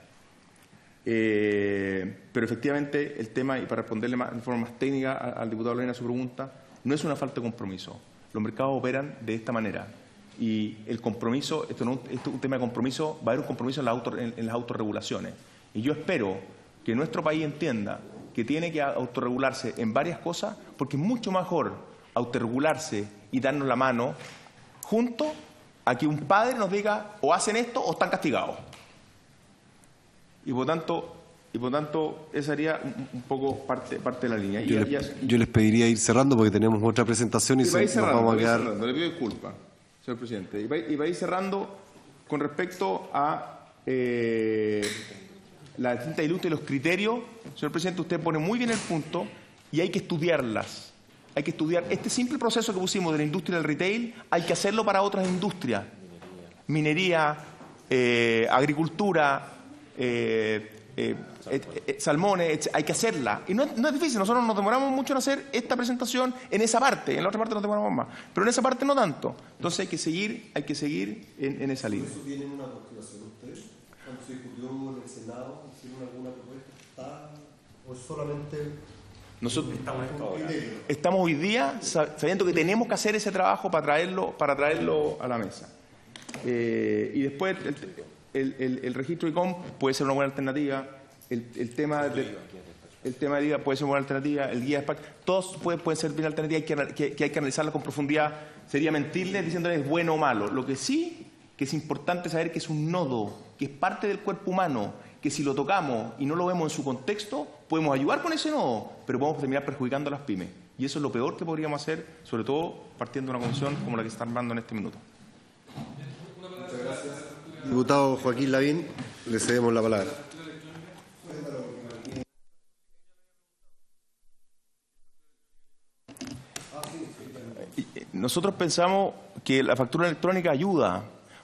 Pero efectivamente el tema, y para responderle de forma más técnica al diputado Lorena a su pregunta, no es una falta de compromiso. Los mercados operan de esta manera. Y el compromiso, esto es un tema de compromiso, va a haber un compromiso en las autorregulaciones. Y yo espero que nuestro país entienda que tiene que autorregularse en varias cosas, porque es mucho mejor autorregularse y darnos la mano juntos a que un padre nos diga o hacen esto o están castigados. Y por tanto esa sería un poco parte de la línea. Yo les pediría ir cerrando porque tenemos otra presentación y nos vamos a quedar... Le pido disculpas, señor presidente. Y va a ir cerrando con respecto a la distinta industria y los criterios. Señor presidente, usted pone muy bien el punto y hay que estudiarlas. Hay que estudiar este simple proceso que pusimos de la industria del retail, hay que hacerlo para otras industrias. Minería, agricultura, salmones, hay que hacerla. Y no es difícil, nosotros nos demoramos mucho en hacer esta presentación en esa parte, en la otra parte nos demoramos más, pero en esa parte no tanto. Entonces hay que seguir en esa línea. ¿Eso tienen una postulación ustedes? ¿Cuándo se discutió en el Senado? ¿Hicieron alguna propuesta? ¿O es solamente...? Nosotros estamos hoy día sabiendo que tenemos que hacer ese trabajo para traerlo a la mesa. Y después el registro ICOM puede ser una buena alternativa, el tema de IVA puede ser una buena alternativa, el guía de SPAC, todos pueden ser bien alternativas que hay que analizarla con profundidad. Sería mentirles diciéndoles es bueno o malo. Lo que sí que es importante saber que es un nodo, que es parte del cuerpo humano, que si lo tocamos y no lo vemos en su contexto, podemos ayudar con ese nodo, pero podemos terminar perjudicando a las pymes. Y eso es lo peor que podríamos hacer, sobre todo partiendo de una comisión como la que se está armando en este minuto. Muchas gracias. Diputado Joaquín Lavín, le cedemos la palabra. Nosotros pensamos que la factura electrónica ayuda,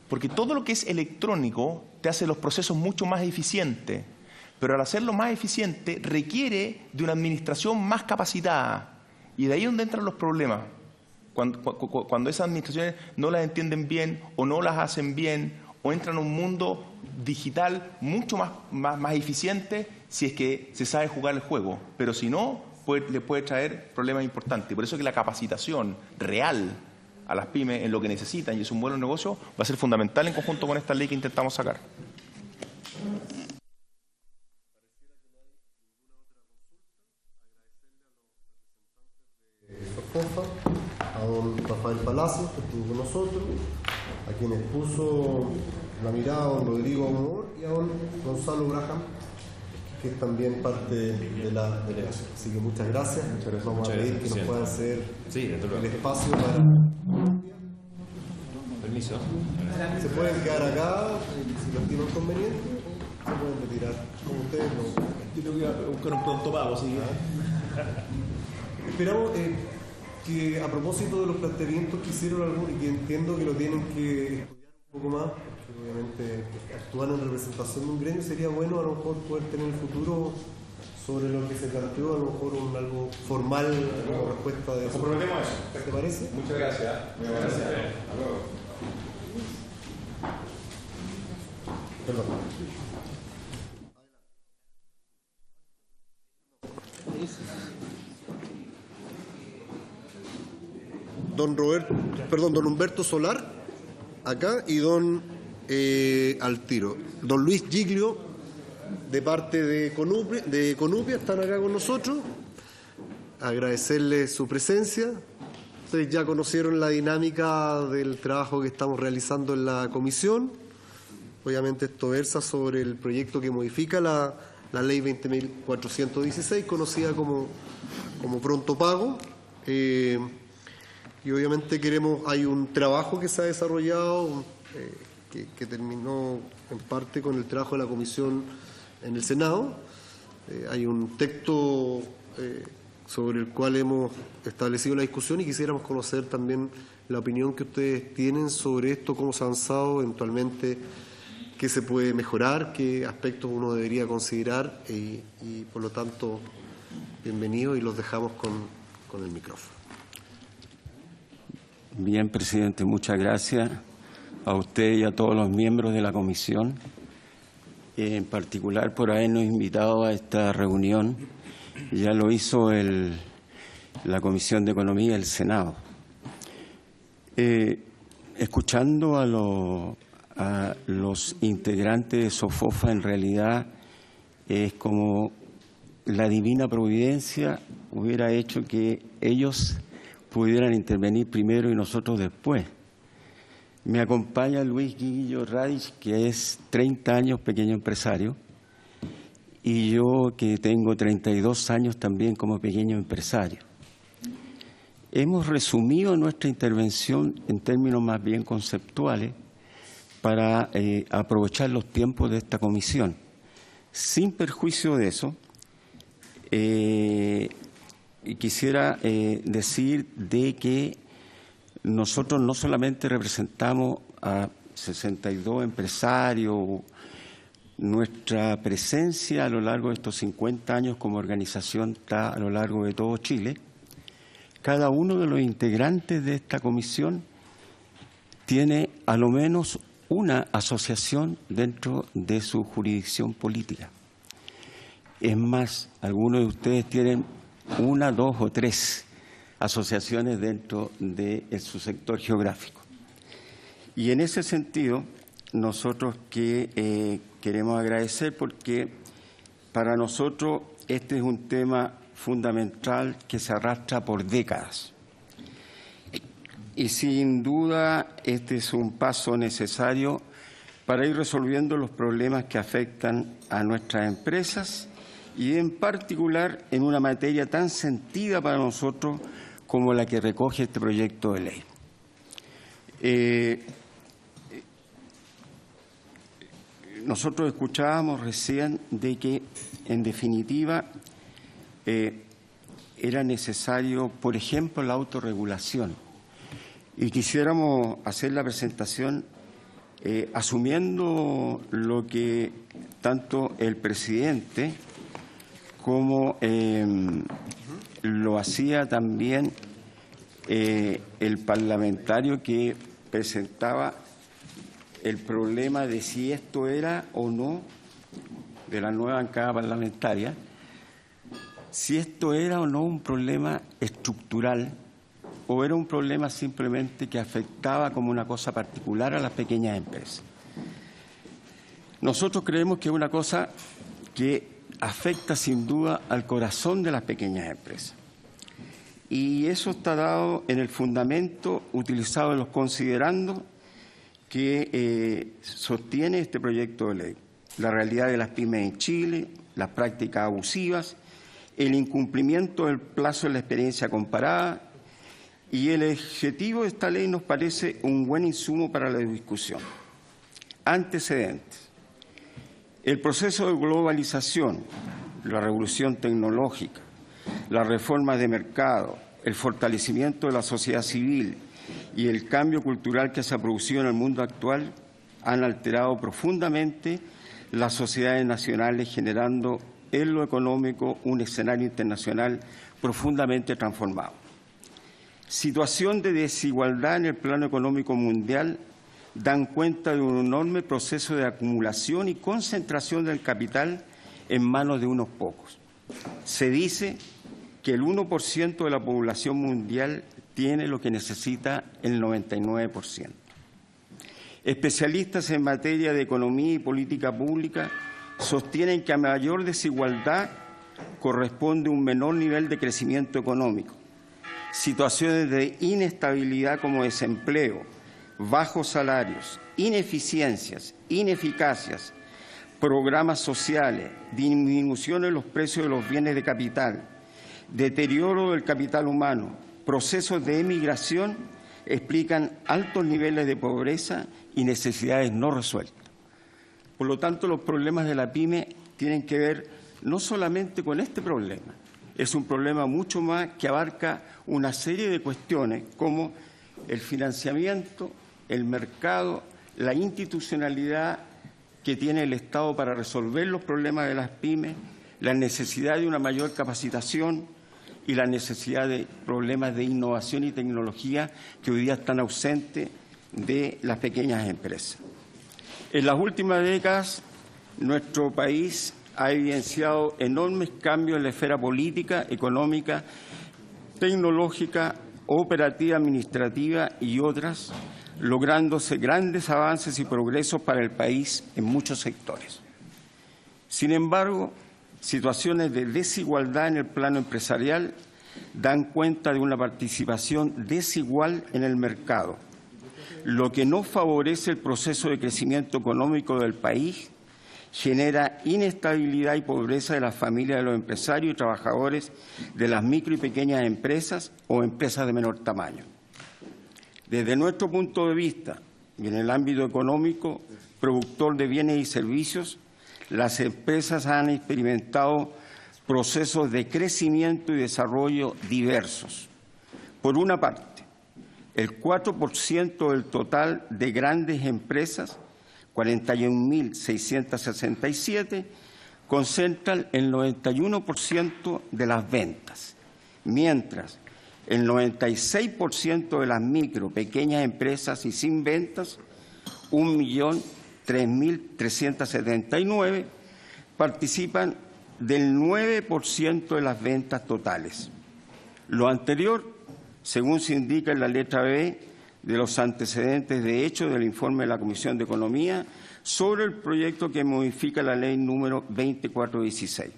porque todo lo que es electrónico te hace los procesos mucho más eficientes, pero al hacerlo más eficiente requiere de una administración más capacitada, y de ahí es donde entran los problemas. Cuando esas administraciones no las entienden bien o no las hacen bien o entran a un mundo digital mucho más eficiente si es que se sabe jugar el juego, pero si no, le puede traer problemas importantes. Por eso que la capacitación real a las pymes en lo que necesitan y es un buen negocio va a ser fundamental en conjunto con esta ley que intentamos sacar. A don Rafael Palacios, que estuvo con nosotros, a quienes puso la mirada a don Rodrigo Amor y a don Gonzalo Graham, que es también parte de la delegación. Así que muchas gracias. Vamos a pedir que nos puedan hacer el espacio para... Permiso. Se pueden quedar acá, si lo estiman conveniente, se pueden retirar como ustedes. Yo tengo que ir a buscar un pronto pago, así que... Esperamos que a propósito de los planteamientos que hicieron algunos y que entiendo que lo tienen que estudiar un poco más, porque obviamente actúan en representación de un gremio, sería bueno a lo mejor poder tener en el futuro Sobre lo que se planteó, a lo mejor algo formal como respuesta de... Comprometemos eso. ¿Te parece? Muchas gracias. Muchas gracias. Hasta luego. Perdón. Don Humberto Solar, acá, y don Altiro. Don Luis Giglio, de parte de Conupia, están acá con nosotros. Agradecerles su presencia. Ustedes ya conocieron la dinámica del trabajo que estamos realizando en la comisión. Obviamente esto versa sobre el proyecto que modifica la ley 20.416, conocida como pronto pago. Y obviamente hay un trabajo que se ha desarrollado, que terminó en parte con el trabajo de la comisión en el Senado. Hay un texto sobre el cual hemos establecido la discusión y quisiéramos conocer también la opinión que ustedes tienen sobre esto, cómo se ha avanzado, eventualmente qué se puede mejorar, qué aspectos uno debería considerar y por lo tanto, bienvenidos y los dejamos con el micrófono. Bien, presidente, muchas gracias a usted y a todos los miembros de la comisión, en particular por habernos invitado a esta reunión. Ya lo hizo la Comisión de Economía del Senado. Escuchando a los integrantes de SOFOFA, en realidad es como la divina providencia hubiera hecho que ellos pudieran intervenir primero y nosotros después. Me acompaña Luis Guillo Radich, que es 30 años pequeño empresario, y yo que tengo 32 años también como pequeño empresario. Hemos resumido nuestra intervención en términos más bien conceptuales para aprovechar los tiempos de esta comisión. Sin perjuicio de eso, y quisiera decir de que nosotros no solamente representamos a 62 empresarios, nuestra presencia a lo largo de estos 50 años como organización está a lo largo de todo Chile. Cada uno de los integrantes de esta comisión tiene a lo menos una asociación dentro de su jurisdicción política. Es más, algunos de ustedes tienen 1, 2 o 3 asociaciones dentro de su sector geográfico. Y en ese sentido, nosotros queremos agradecer porque para nosotros este es un tema fundamental que se arrastra por décadas. Y sin duda este es un paso necesario para ir resolviendo los problemas que afectan a nuestras empresas y en particular en una materia tan sentida para nosotros como la que recoge este proyecto de ley. Nosotros escuchábamos recién de que, en definitiva, era necesario, por ejemplo, la autorregulación. Y quisiéramos hacer la presentación asumiendo lo que tanto el presidente como lo hacía también el parlamentario que presentaba el problema de si esto era o no, de la nueva bancada parlamentaria, si esto era o no un problema estructural o era un problema simplemente que afectaba como una cosa particular a las pequeñas empresas. Nosotros creemos que es una cosa que afecta sin duda al corazón de las pequeñas empresas. Y eso está dado en el fundamento utilizado en los considerandos que sostiene este proyecto de ley. La realidad de las pymes en Chile, las prácticas abusivas, el incumplimiento del plazo de la experiencia comparada y el objetivo de esta ley nos parece un buen insumo para la discusión. Antecedentes. El proceso de globalización, la revolución tecnológica, las reformas de mercado, el fortalecimiento de la sociedad civil y el cambio cultural que se ha producido en el mundo actual han alterado profundamente las sociedades nacionales, generando en lo económico un escenario internacional profundamente transformado. Situación de desigualdad en el plano económico mundial dan cuenta de un enorme proceso de acumulación y concentración del capital en manos de unos pocos. Se dice que el 1% de la población mundial tiene lo que necesita el 99%. Especialistas en materia de economía y política pública sostienen que a mayor desigualdad corresponde un menor nivel de crecimiento económico. Situaciones de inestabilidad como desempleo, bajos salarios, ineficiencias, ineficacias, programas sociales, disminución en los precios de los bienes de capital, deterioro del capital humano, procesos de emigración explican altos niveles de pobreza y necesidades no resueltas. Por lo tanto, los problemas de la PYME tienen que ver no solamente con este problema, es un problema mucho más que abarca una serie de cuestiones como el financiamiento, el mercado, la institucionalidad que tiene el Estado para resolver los problemas de las pymes, la necesidad de una mayor capacitación y la necesidad de problemas de innovación y tecnología que hoy día están ausentes de las pequeñas empresas. En las últimas décadas, nuestro país ha evidenciado enormes cambios en la esfera política, económica, tecnológica, operativa, administrativa y otras, lográndose grandes avances y progresos para el país en muchos sectores. Sin embargo, situaciones de desigualdad en el plano empresarial dan cuenta de una participación desigual en el mercado, lo que no favorece el proceso de crecimiento económico del país, genera inestabilidad y pobreza de las familias de los empresarios y trabajadores de las micro y pequeñas empresas o empresas de menor tamaño. Desde nuestro punto de vista, y en el ámbito económico, productor de bienes y servicios, las empresas han experimentado procesos de crecimiento y desarrollo diversos. Por una parte, el 4% del total de grandes empresas, 41.667, concentran el 91% de las ventas, mientras el 96% de las micro, pequeñas empresas y sin ventas, 1.003.379, participan del 9% de las ventas totales. Lo anterior, según se indica en la letra B de los antecedentes de hecho del informe de la Comisión de Economía sobre el proyecto que modifica la ley número 2416.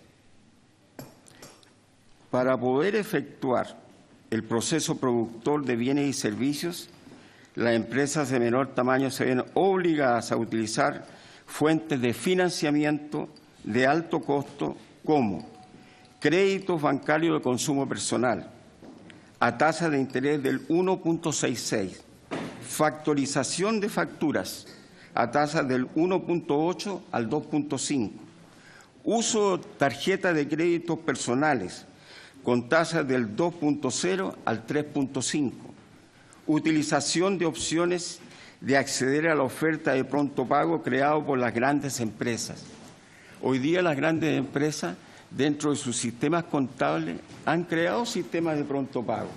Para poder efectuar el proceso productor de bienes y servicios, las empresas de menor tamaño se ven obligadas a utilizar fuentes de financiamiento de alto costo como créditos bancarios de consumo personal a tasa de interés del 1.66, factorización de facturas a tasa del 1.8 al 2.5, uso de tarjetas de créditos personales con tasas del 2.0 al 3.5, utilización de opciones de acceder a la oferta de pronto pago creado por las grandes empresas. Hoy día las grandes empresas, dentro de sus sistemas contables, han creado sistemas de pronto pago,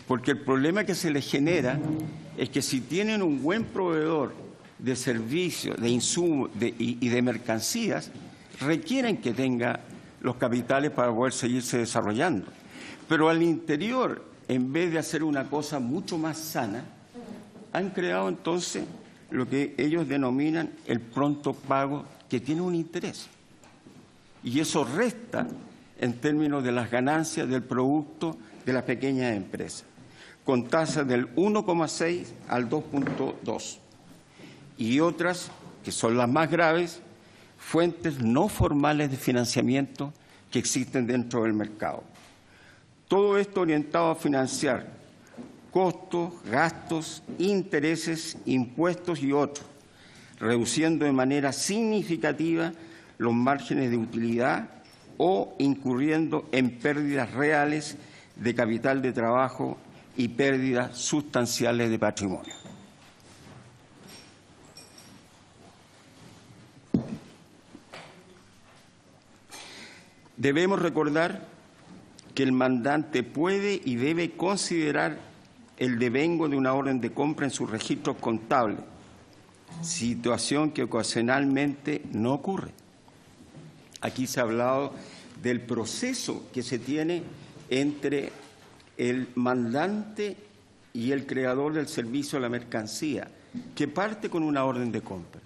porque el problema que se les genera es que si tienen un buen proveedor de servicios, de insumos y de mercancías, requieren que tenga los capitales para poder seguirse desarrollando. Pero al interior, en vez de hacer una cosa mucho más sana, han creado entonces lo que ellos denominan el pronto pago, que tiene un interés. Y eso resta en términos de las ganancias del producto de las pequeñas empresas, con tasas del 1,6 al 2,2. Y otras, que son las más graves, fuentes no formales de financiamiento que existen dentro del mercado. Todo esto orientado a financiar costos, gastos, intereses, impuestos y otros, reduciendo de manera significativa los márgenes de utilidad o incurriendo en pérdidas reales de capital de trabajo y pérdidas sustanciales de patrimonio. Debemos recordar que el mandante puede y debe considerar el devengo de una orden de compra en sus registros contables, situación que ocasionalmente no ocurre. Aquí se ha hablado del proceso que se tiene entre el mandante y el creador del servicio de la mercancía, que parte con una orden de compra.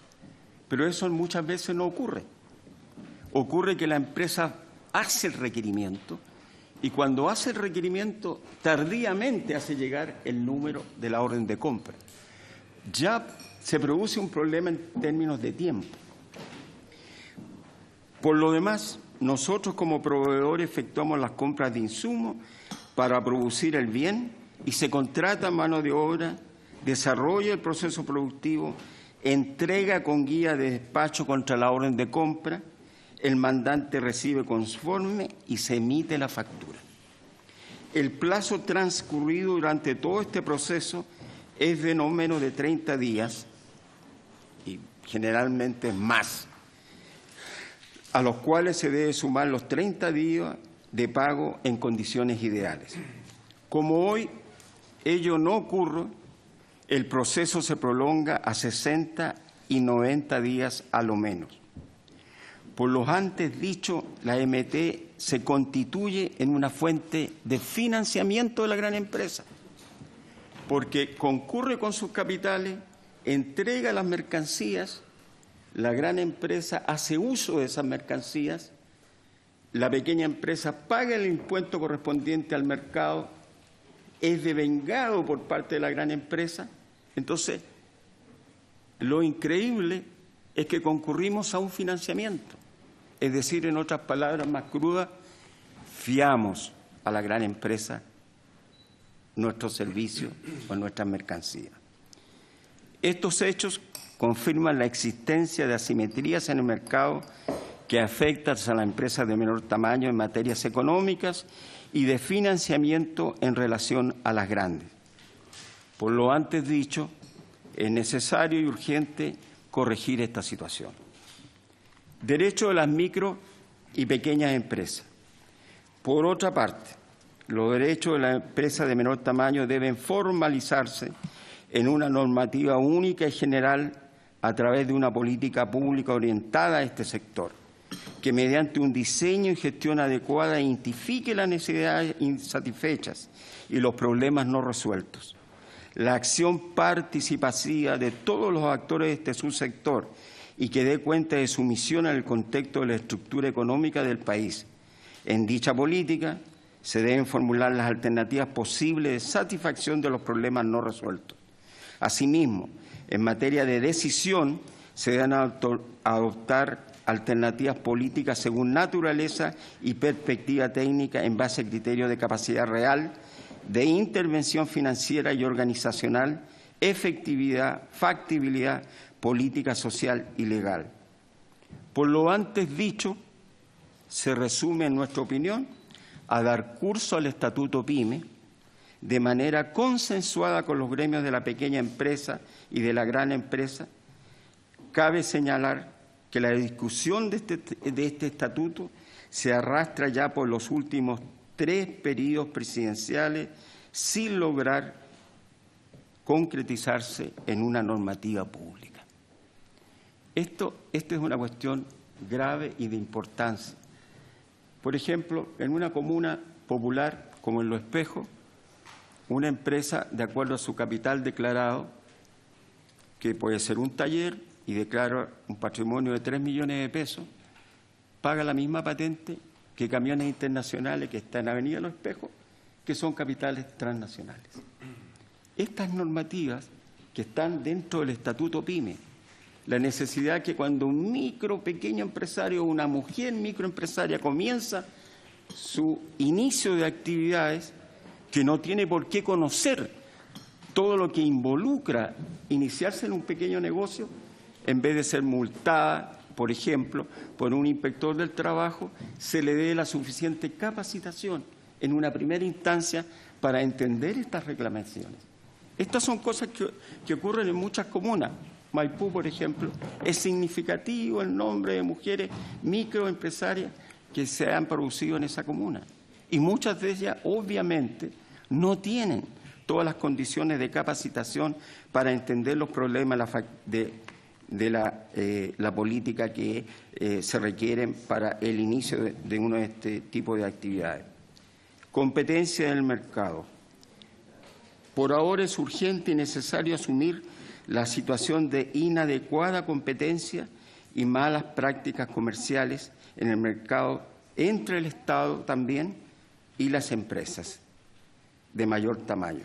Pero eso muchas veces no ocurre. Ocurre que la empresa hace el requerimiento y cuando hace el requerimiento tardíamente hace llegar el número de la orden de compra. Ya se produce un problema en términos de tiempo. Por lo demás, nosotros como proveedores efectuamos las compras de insumos para producir el bien y se contrata mano de obra, desarrolla el proceso productivo, entrega con guía de despacho contra la orden de compra, el mandante recibe conforme y se emite la factura. El plazo transcurrido durante todo este proceso es de no menos de 30 días y generalmente más, a los cuales se debe sumar los 30 días de pago en condiciones ideales. Como hoy ello no ocurre, el proceso se prolonga a 60 y 90 días a lo menos. Por lo antes dicho, la MT se constituye en una fuente de financiamiento de la gran empresa, porque concurre con sus capitales, entrega las mercancías, la gran empresa hace uso de esas mercancías, la pequeña empresa paga el impuesto correspondiente al mercado, es devengado por parte de la gran empresa. Entonces, lo increíble es que concurrimos a un financiamiento. Es decir, en otras palabras más crudas, fiamos a la gran empresa nuestros servicios o nuestras mercancías. Estos hechos confirman la existencia de asimetrías en el mercado que afectan a las empresas de menor tamaño en materias económicas y de financiamiento en relación a las grandes. Por lo antes dicho, es necesario y urgente corregir esta situación. Derecho de las micro y pequeñas empresas. Por otra parte, los derechos de las empresas de menor tamaño deben formalizarse en una normativa única y general a través de una política pública orientada a este sector, que mediante un diseño y gestión adecuada identifique las necesidades insatisfechas y los problemas no resueltos. La acción participativa de todos los actores de este subsector y que dé cuenta de su misión en el contexto de la estructura económica del país. En dicha política se deben formular las alternativas posibles de satisfacción de los problemas no resueltos. Asimismo, en materia de decisión, se deben adoptar alternativas políticas según naturaleza y perspectiva técnica en base a criterios de capacidad real, de intervención financiera y organizacional, efectividad, factibilidad, política social y legal. Por lo antes dicho, se resume, en nuestra opinión, a dar curso al Estatuto PYME de manera consensuada con los gremios de la pequeña empresa y de la gran empresa. Cabe señalar que la discusión de este estatuto se arrastra ya por los últimos 3 periodos presidenciales sin lograr concretizarse en una normativa pública. Esta es una cuestión grave y de importancia. Por ejemplo, en una comuna popular como en Los Espejos, una empresa, de acuerdo a su capital declarado, que puede ser un taller y declara un patrimonio de 3 millones de pesos, paga la misma patente que camiones internacionales que están en Avenida Los Espejos, que son capitales transnacionales. Estas normativas que están dentro del Estatuto PYME, la necesidad que cuando un pequeño empresario o una mujer microempresaria comienza su inicio de actividades, que no tiene por qué conocer todo lo que involucra iniciarse en un pequeño negocio, en vez de ser multada, por ejemplo, por un inspector del trabajo, se le dé la suficiente capacitación en una primera instancia para entender estas reclamaciones. Estas son cosas que ocurren en muchas comunas. Maipú, por ejemplo, es significativo el nombre de mujeres microempresarias que se han producido en esa comuna. Y muchas de ellas, obviamente, no tienen todas las condiciones de capacitación para entender los problemas de la política que se requieren para el inicio de uno de este tipo de actividades. Competencia del mercado. Por ahora es urgente y necesario asumir la situación de inadecuada competencia y malas prácticas comerciales en el mercado entre el Estado también y las empresas de mayor tamaño,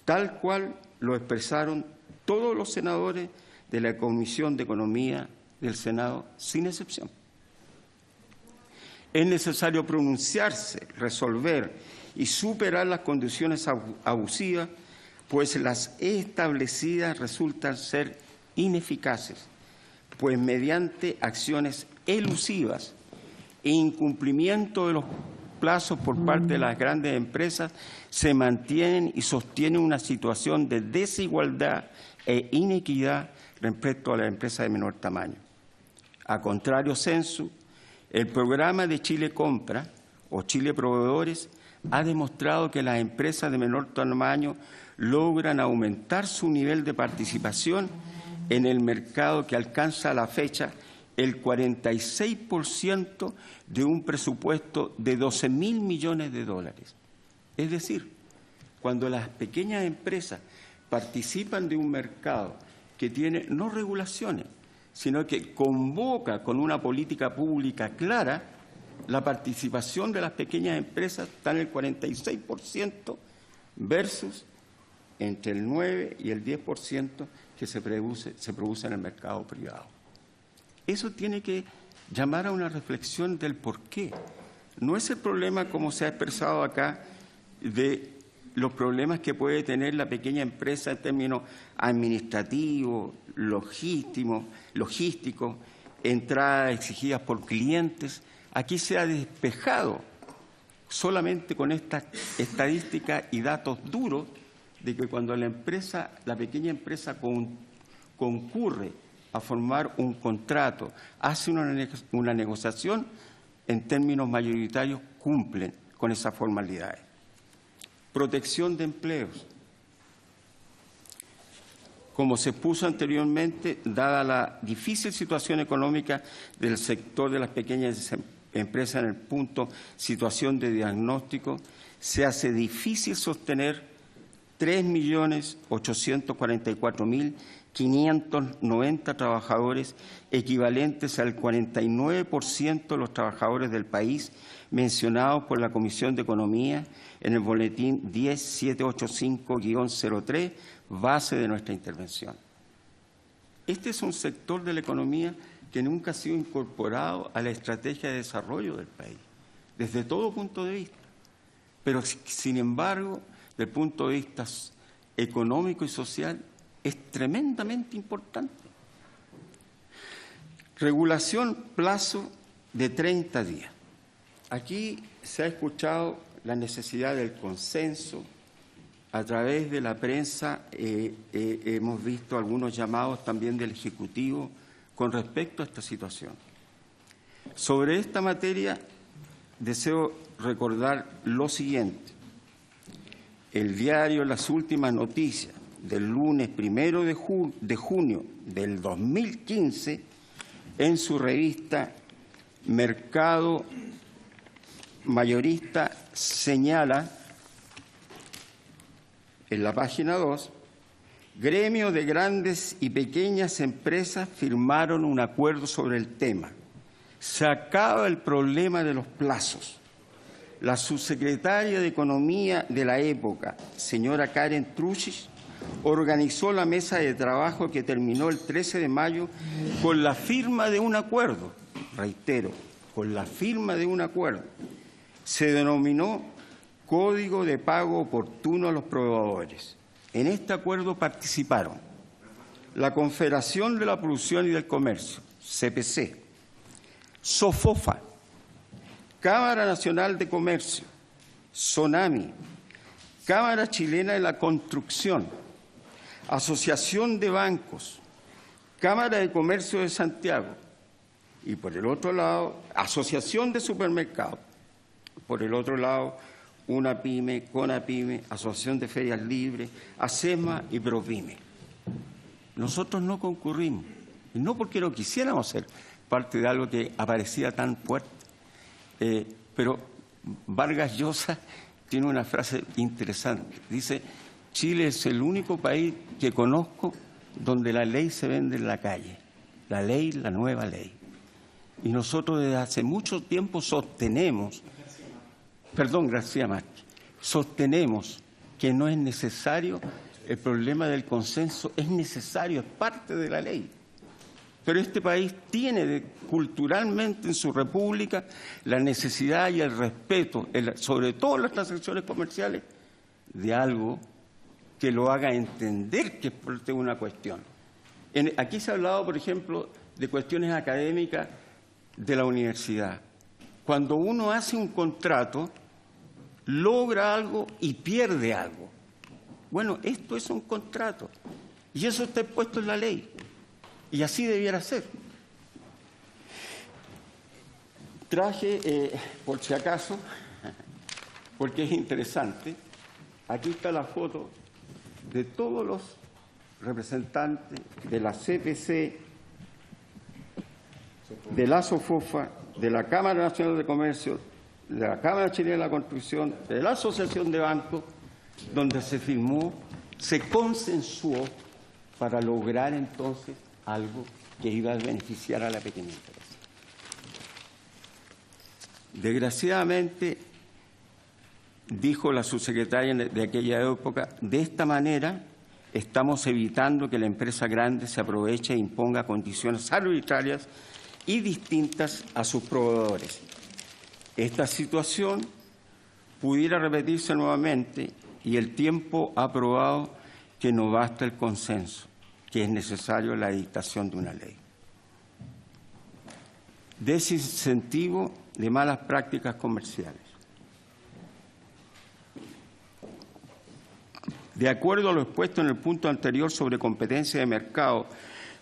tal cual lo expresaron todos los senadores de la Comisión de Economía del Senado, sin excepción. Es necesario pronunciarse, resolver y superar las condiciones abusivas, pues las establecidas resultan ser ineficaces, pues mediante acciones elusivas e incumplimiento de los plazos por parte de las grandes empresas se mantienen y sostienen una situación de desigualdad e inequidad respecto a las empresas de menor tamaño. A contrario censo, el programa de Chile Compra o Chile Proveedores ha demostrado que las empresas de menor tamaño logran aumentar su nivel de participación en el mercado, que alcanza a la fecha el 46% de un presupuesto de 12.000 millones de dólares. Es decir, cuando las pequeñas empresas participan de un mercado que tiene no regulaciones, sino que convoca con una política pública clara, la participación de las pequeñas empresas está en el 46% versus entre el 9 y el 10% que se produce en el mercado privado. Eso tiene que llamar a una reflexión del por qué. No es el problema, como se ha expresado acá, de los problemas que puede tener la pequeña empresa en términos administrativos, logísticos, entradas exigidas por clientes. Aquí se ha despejado solamente con esta estadística y datos duros de que cuando la pequeña empresa concurre a formar un contrato, hace una negociación, en términos mayoritarios cumplen con esas formalidades. Protección de empleos. Como se expuso anteriormente, dada la difícil situación económica del sector de las pequeñas empresas en el punto situación de diagnóstico, se hace difícil sostener 3.844.590 trabajadores, equivalentes al 49% de los trabajadores del país, mencionados por la Comisión de Economía en el boletín 10785-03, base de nuestra intervención. Este es un sector de la economía que nunca ha sido incorporado a la estrategia de desarrollo del país, desde todo punto de vista. Pero, sin embargo, desde el punto de vista económico y social, es tremendamente importante. Regulación, plazo de 30 días. Aquí se ha escuchado la necesidad del consenso. A través de la prensa hemos visto algunos llamados también del Ejecutivo con respecto a esta situación. Sobre esta materia deseo recordar lo siguiente. El diario Las Últimas Noticias del lunes 1 de junio del 2015, en su revista Mercado Mayorista, señala en la página 2, gremios de grandes y pequeñas empresas firmaron un acuerdo sobre el tema. Se acaba el problema de los plazos. La subsecretaria de Economía de la época, señora Karen Truchis, organizó la mesa de trabajo que terminó el 13 de mayo con la firma de un acuerdo. Reitero, con la firma de un acuerdo. Se denominó Código de Pago Oportuno a los Proveedores. En este acuerdo participaron la Confederación de la Producción y del Comercio, CPC, SOFOFA, Cámara Nacional de Comercio, SONAMI, Cámara Chilena de la Construcción, Asociación de Bancos, Cámara de Comercio de Santiago, y por el otro lado, asociación de supermercados, por el otro lado, una pyme, CONAPYME, asociación de ferias libres, ASEMA y PROPYME. Nosotros no concurrimos, y no porque no quisiéramos ser parte de algo que aparecía tan fuerte, pero Vargas Llosa tiene una frase interesante, dice: Chile es el único país que conozco donde la ley se vende en la calle, la ley, la nueva ley. Y nosotros desde hace mucho tiempo sostenemos, García Márquez, sostenemos que no es necesario el problema del consenso, es necesario, es parte de la ley. Pero este país tiene culturalmente en su república la necesidad y el respeto, sobre todo en las transacciones comerciales, de algo que lo haga entender que es una cuestión. Aquí se ha hablado, por ejemplo, de cuestiones académicas de la universidad. Cuando uno hace un contrato, logra algo y pierde algo. Bueno, esto es un contrato y eso está expuesto en la ley y así debiera ser. Traje, por si acaso, porque es interesante, aquí está la foto de todos los representantes de la CPC, de la SOFOFA, de la Cámara Nacional de Comercio, de la Cámara Chilena de la Construcción, de la Asociación de Bancos, donde se firmó, se consensuó para lograr entonces algo que iba a beneficiar a la pequeña empresa. Desgraciadamente, dijo la subsecretaria de aquella época, de esta manera estamos evitando que la empresa grande se aproveche e imponga condiciones arbitrarias y distintas a sus proveedores. Esta situación pudiera repetirse nuevamente y el tiempo ha probado que no basta el consenso, que es necesario la dictación de una ley. Desincentivo de malas prácticas comerciales. De acuerdo a lo expuesto en el punto anterior sobre competencia de mercado,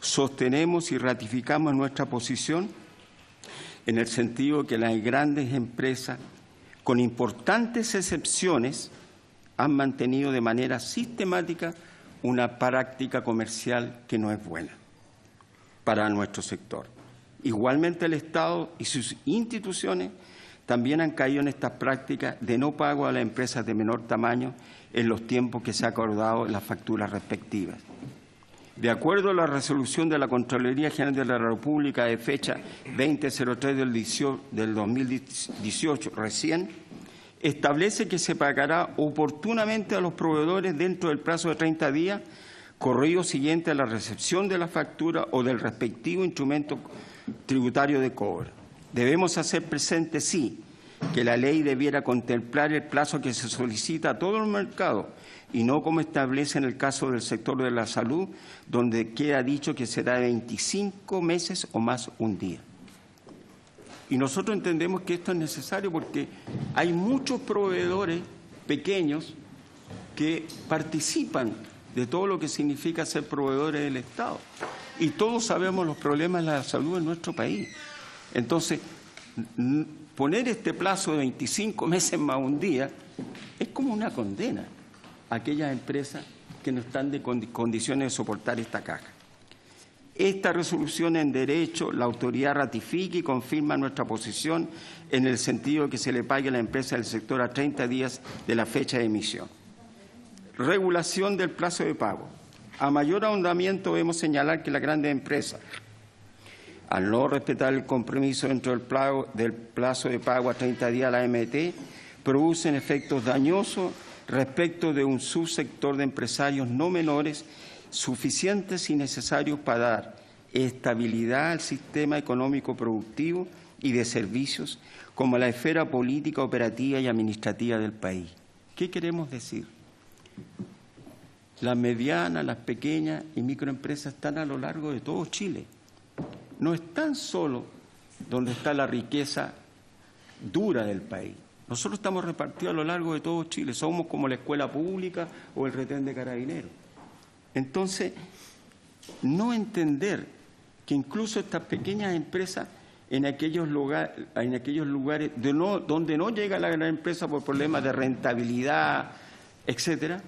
sostenemos y ratificamos nuestra posición en el sentido que las grandes empresas, con importantes excepciones, han mantenido de manera sistemática una práctica comercial que no es buena para nuestro sector. Igualmente el Estado y sus instituciones también han caído en estas prácticas de no pago a las empresas de menor tamaño en los tiempos que se ha acordado en las facturas respectivas. De acuerdo a la resolución de la Contraloría General de la República de fecha 2003 del 2018 recién, establece que se pagará oportunamente a los proveedores dentro del plazo de 30 días, corrido siguiente a la recepción de la factura o del respectivo instrumento tributario de cobro. Debemos hacer presente, sí, que la ley debiera contemplar el plazo que se solicita a todo el mercado y no como establece en el caso del sector de la salud, donde queda dicho que será de 25 meses o más un día. Y nosotros entendemos que esto es necesario porque hay muchos proveedores pequeños que participan de todo lo que significa ser proveedores del Estado. Y todos sabemos los problemas de la salud en nuestro país. Entonces, poner este plazo de 25 meses más un día es como una condena a aquellas empresas que no están en condiciones de soportar esta carga. Esta resolución en derecho, la autoridad ratifica y confirma nuestra posición en el sentido de que se le pague a la empresa del sector a 30 días de la fecha de emisión. Regulación del plazo de pago. A mayor ahondamiento debemos señalar que las grandes empresas, al no respetar el compromiso dentro del plazo de pago a 30 días a la AMT, producen efectos dañosos respecto de un subsector de empresarios no menores suficientes y necesarios para dar estabilidad al sistema económico productivo y de servicios como la esfera política, operativa y administrativa del país. ¿Qué queremos decir? Las medianas, las pequeñas y microempresas están a lo largo de todo Chile. No están solo donde está la riqueza dura del país. Nosotros estamos repartidos a lo largo de todo Chile. Somos como la escuela pública o el retén de carabineros. Entonces, no entender que incluso estas pequeñas empresas en aquellos lugares donde no llega la gran empresa por problemas de rentabilidad, etcétera,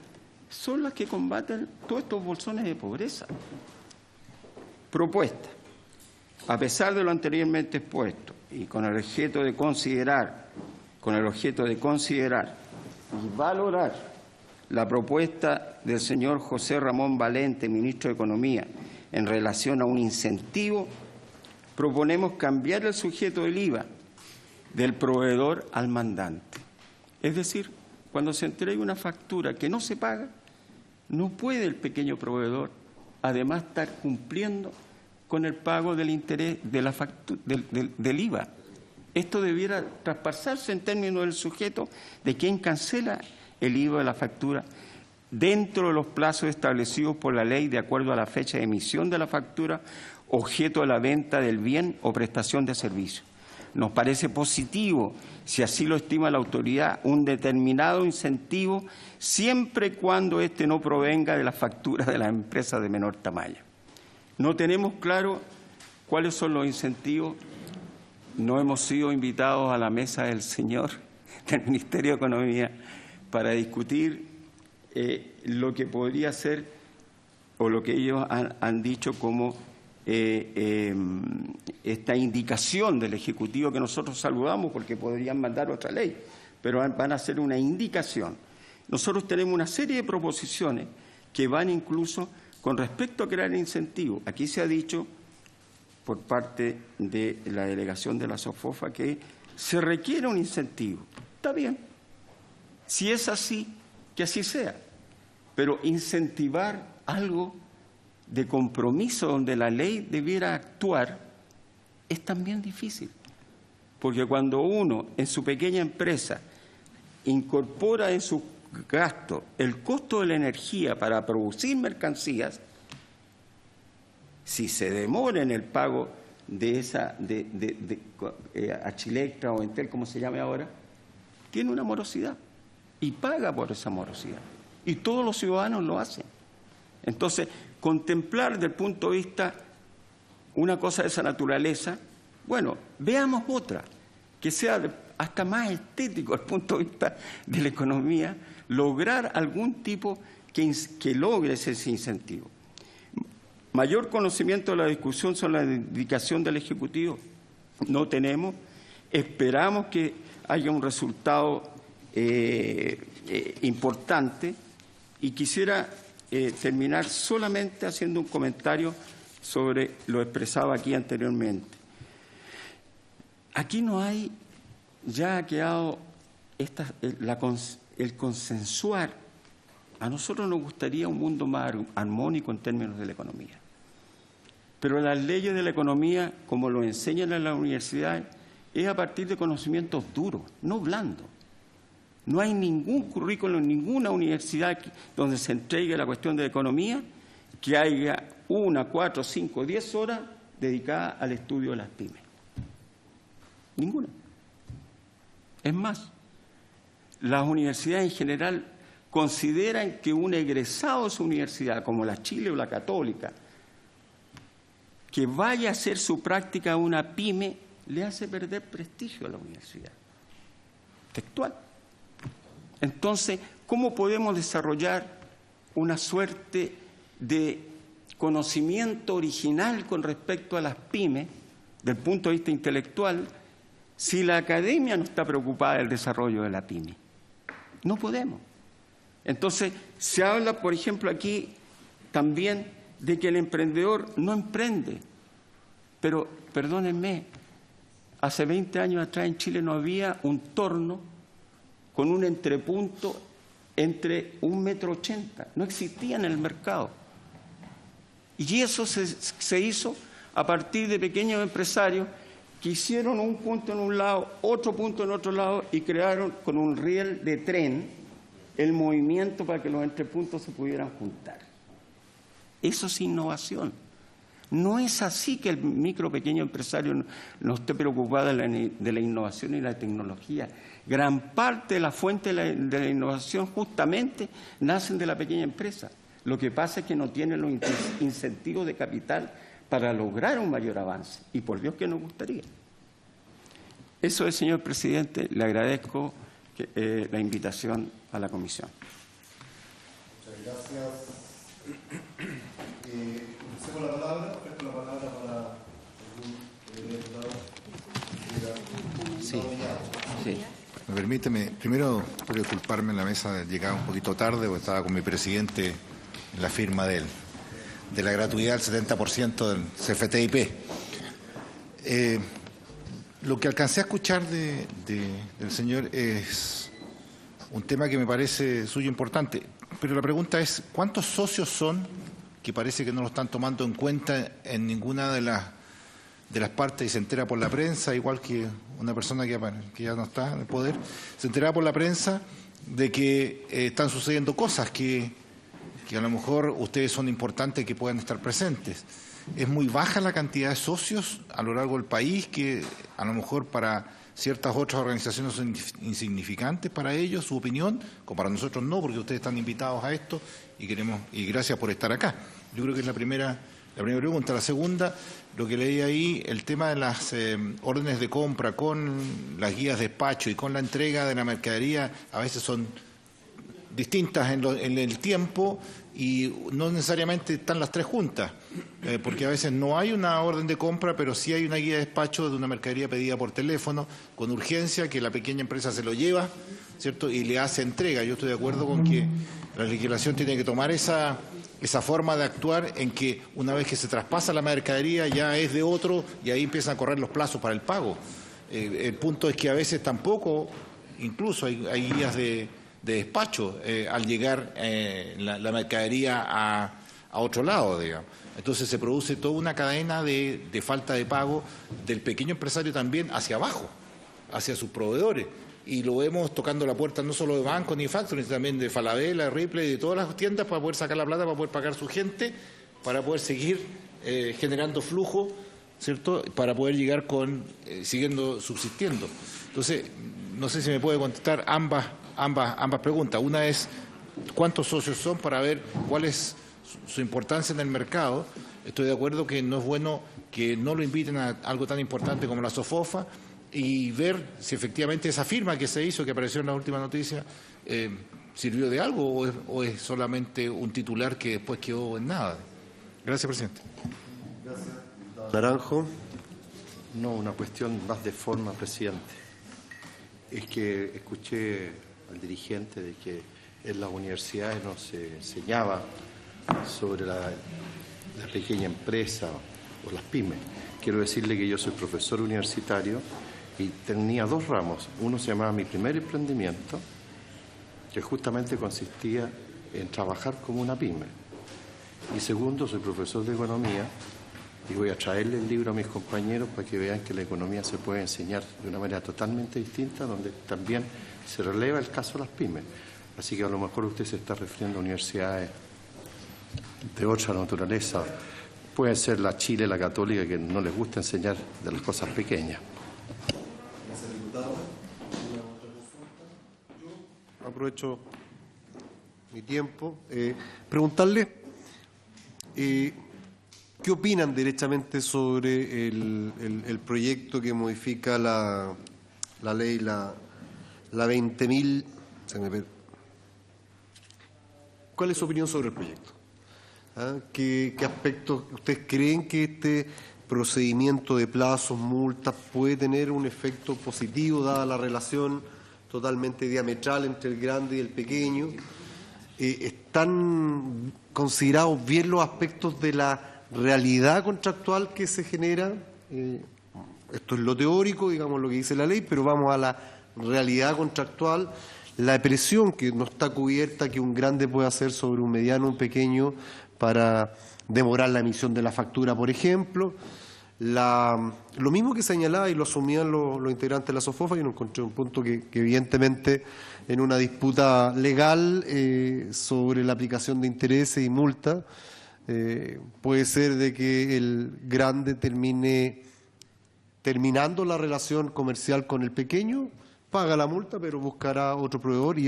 son las que combaten todos estos bolsones de pobreza. Propuesta. A pesar de lo anteriormente expuesto y con el objeto de considerar y valorar la propuesta del señor José Ramón Valente, ministro de Economía, en relación a un incentivo, proponemos cambiar el sujeto del IVA del proveedor al mandante. Es decir, cuando se entrega una factura que no se paga, no puede el pequeño proveedor además estar cumpliendo con el pago del interés de la del IVA. Esto debiera traspasarse en términos del sujeto de quien cancela el IVA de la factura dentro de los plazos establecidos por la ley de acuerdo a la fecha de emisión de la factura, objeto de la venta del bien o prestación de servicio. Nos parece positivo, si así lo estima la autoridad, un determinado incentivo siempre y cuando éste no provenga de las facturas de las empresas de menor tamaño. No tenemos claro cuáles son los incentivos. No hemos sido invitados a la mesa del señor del Ministerio de Economía para discutir lo que podría ser o lo que ellos han dicho como esta indicación del Ejecutivo, que nosotros saludamos porque podrían mandar otra ley, pero van a ser una indicación. Nosotros tenemos una serie de proposiciones que van incluso con respecto a crear incentivos. Aquí se ha dicho por parte de la delegación de la SOFOFA que se requiere un incentivo. Está bien. Si es así, que así sea. Pero incentivar algo de compromiso donde la ley debiera actuar es también difícil. Porque cuando uno en su pequeña empresa incorpora en su gasto el costo de la energía para producir mercancías, si se demora en el pago de esa Achilectra o Entel, como se llame ahora, tiene una morosidad y paga por esa morosidad. Y todos los ciudadanos lo hacen. Entonces, contemplar desde el punto de vista una cosa de esa naturaleza, bueno, veamos otra, que sea hasta más estético desde el punto de vista de la economía, lograr algún tipo que logre ese incentivo. Mayor conocimiento de la discusión sobre la indicación del Ejecutivo no tenemos. Esperamos que haya un resultado importante y quisiera terminar solamente haciendo un comentario sobre lo expresado aquí anteriormente. Aquí no hay, ya ha quedado el consensuar. A nosotros nos gustaría un mundo más armónico en términos de la economía. Pero las leyes de la economía, como lo enseñan en la universidad, es a partir de conocimientos duros, no blandos. No hay ningún currículo en ninguna universidad donde se entregue la cuestión de economía que haya 1, 4, 5, 10 horas dedicadas al estudio de las pymes. Ninguna. Es más, las universidades en general consideran que un egresado de su universidad, como la Chile o la Católica, que vaya a hacer su práctica a una pyme, le hace perder prestigio a la universidad. Textual. Entonces, ¿cómo podemos desarrollar una suerte de conocimiento original con respecto a las pymes, del punto de vista intelectual, si la academia no está preocupada del desarrollo de la pyme? No podemos. Entonces, se habla, por ejemplo, aquí también de que el emprendedor no emprende. Pero, perdónenme, hace 20 años atrás en Chile no había un torno con un entrepunto entre 1,80 m. No existía en el mercado. Y eso se hizo a partir de pequeños empresarios que hicieron un punto en un lado, otro punto en otro lado y crearon con un riel de tren el movimiento para que los entrepuntos se pudieran juntar. Eso es innovación. No es así que el pequeño empresario no esté preocupado de la innovación y la tecnología. Gran parte de la fuente de la innovación justamente nacen de la pequeña empresa. Lo que pasa es que no tienen los incentivos de capital para lograr un mayor avance. Y por Dios que nos gustaría. Eso es, señor presidente. Le agradezco la invitación a la comisión. Muchas gracias. Ofrecemos la palabra. Ofrezco la palabra para algún diputado. Sí. Me permíteme, primero quiero disculparme en la mesa, llegaba un poquito tarde porque estaba con mi presidente en la firma de la gratuidad del 70% del CFTIP. Lo que alcancé a escuchar del señor es un tema que me parece suyo importante, pero la pregunta es, ¿cuántos socios son que parece que no lo están tomando en cuenta en ninguna de las partes y se entera por la prensa, igual que una persona que ya no está en el poder, se entera por la prensa de que están sucediendo cosas que a lo mejor ustedes son importantes que puedan estar presentes? Es muy baja la cantidad de socios a lo largo del país, que a lo mejor para ciertas otras organizaciones son insignificantes para ellos, su opinión, como para nosotros no, porque ustedes están invitados a esto y gracias por estar acá. Yo creo que es la primera pregunta. La segunda, lo que leí ahí, el tema de las órdenes de compra con las guías de despacho y con la entrega de la mercadería, a veces son distintas en el tiempo y no necesariamente están las tres juntas, porque a veces no hay una orden de compra, pero sí hay una guía de despacho de una mercadería pedida por teléfono con urgencia, que la pequeña empresa se lo lleva, ¿cierto? Y le hace entrega. Yo estoy de acuerdo con que la legislación tiene que tomar esa forma de actuar, en que una vez que se traspasa la mercadería ya es de otro y ahí empiezan a correr los plazos para el pago. El punto es que a veces tampoco, incluso hay guías de despacho al llegar la mercadería a otro lado, digamos. Entonces se produce toda una cadena de falta de pago del pequeño empresario también hacia abajo, hacia sus proveedores. Y lo vemos tocando la puerta no solo de bancos ni de factoring, sino también de Falabella, Ripley, de todas las tiendas para poder sacar la plata, para poder pagar su gente, para poder seguir generando flujo, ¿cierto? Para poder llegar siguiendo subsistiendo. Entonces, no sé si me puede contestar ambas preguntas. Una es, ¿cuántos socios son? Para ver cuál es su importancia en el mercado. Estoy de acuerdo que no es bueno que no lo inviten a algo tan importante como la SOFOFA, y ver si efectivamente esa firma que se hizo, que apareció en la última noticia, sirvió de algo o es solamente un titular que después quedó en nada. Gracias, presidente. Gracias. Naranjo. No, una cuestión más de forma, presidente. Es que escuché al dirigente de que en las universidades no se enseñaba sobre la pequeña empresa o las pymes. Quiero decirle que yo soy profesor universitario y tenía dos ramos. Uno se llamaba Mi Primer Emprendimiento, que justamente consistía en trabajar como una pyme. Y segundo, soy profesor de economía y voy a traerle el libro a mis compañeros para que vean que la economía se puede enseñar de una manera totalmente distinta, donde también se releva el caso de las pymes. Así que a lo mejor usted se está refiriendo a universidades de otra naturaleza. Pueden ser la Chile, la Católica, que no les gusta enseñar de las cosas pequeñas. Gracias, diputado. ¿Alguna otra consulta? Yo aprovecho mi tiempo. Preguntarle ¿qué opinan derechamente sobre el proyecto que modifica la ley, la 20.000? ¿Cuál es su opinión sobre el proyecto? ¿Qué aspectos ustedes creen que este procedimiento de plazos, multas, puede tener un efecto positivo, dada la relación totalmente diametral entre el grande y el pequeño? ¿Están considerados bien los aspectos de la realidad contractual que se genera? Esto es lo teórico, digamos, lo que dice la ley, pero vamos a la realidad contractual. La presión que no está cubierta que un grande puede hacer sobre un mediano, un pequeño, para demorar la emisión de la factura, por ejemplo. Lo mismo que señalaba y lo asumían los integrantes de la SOFOFA, yo no encontré un punto que evidentemente en una disputa legal sobre la aplicación de intereses y multas, puede ser de que el grande terminando la relación comercial con el pequeño, paga la multa, pero buscará otro proveedor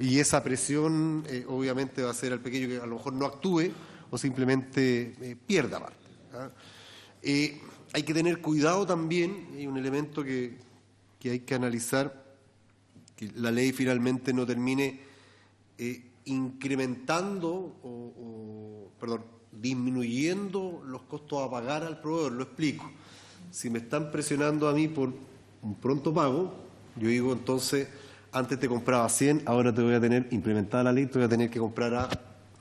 y esa presión obviamente va a hacer al pequeño que a lo mejor no actúe o simplemente pierda parte. Hay que tener cuidado también, hay un elemento que que hay que analizar que la ley finalmente no termine incrementando disminuyendo los costos a pagar al proveedor. Lo explico. Si me están presionando a mí por un pronto pago, yo digo entonces, antes te compraba 100, ahora te voy a tener, implementada la ley, te voy a tener que comprar a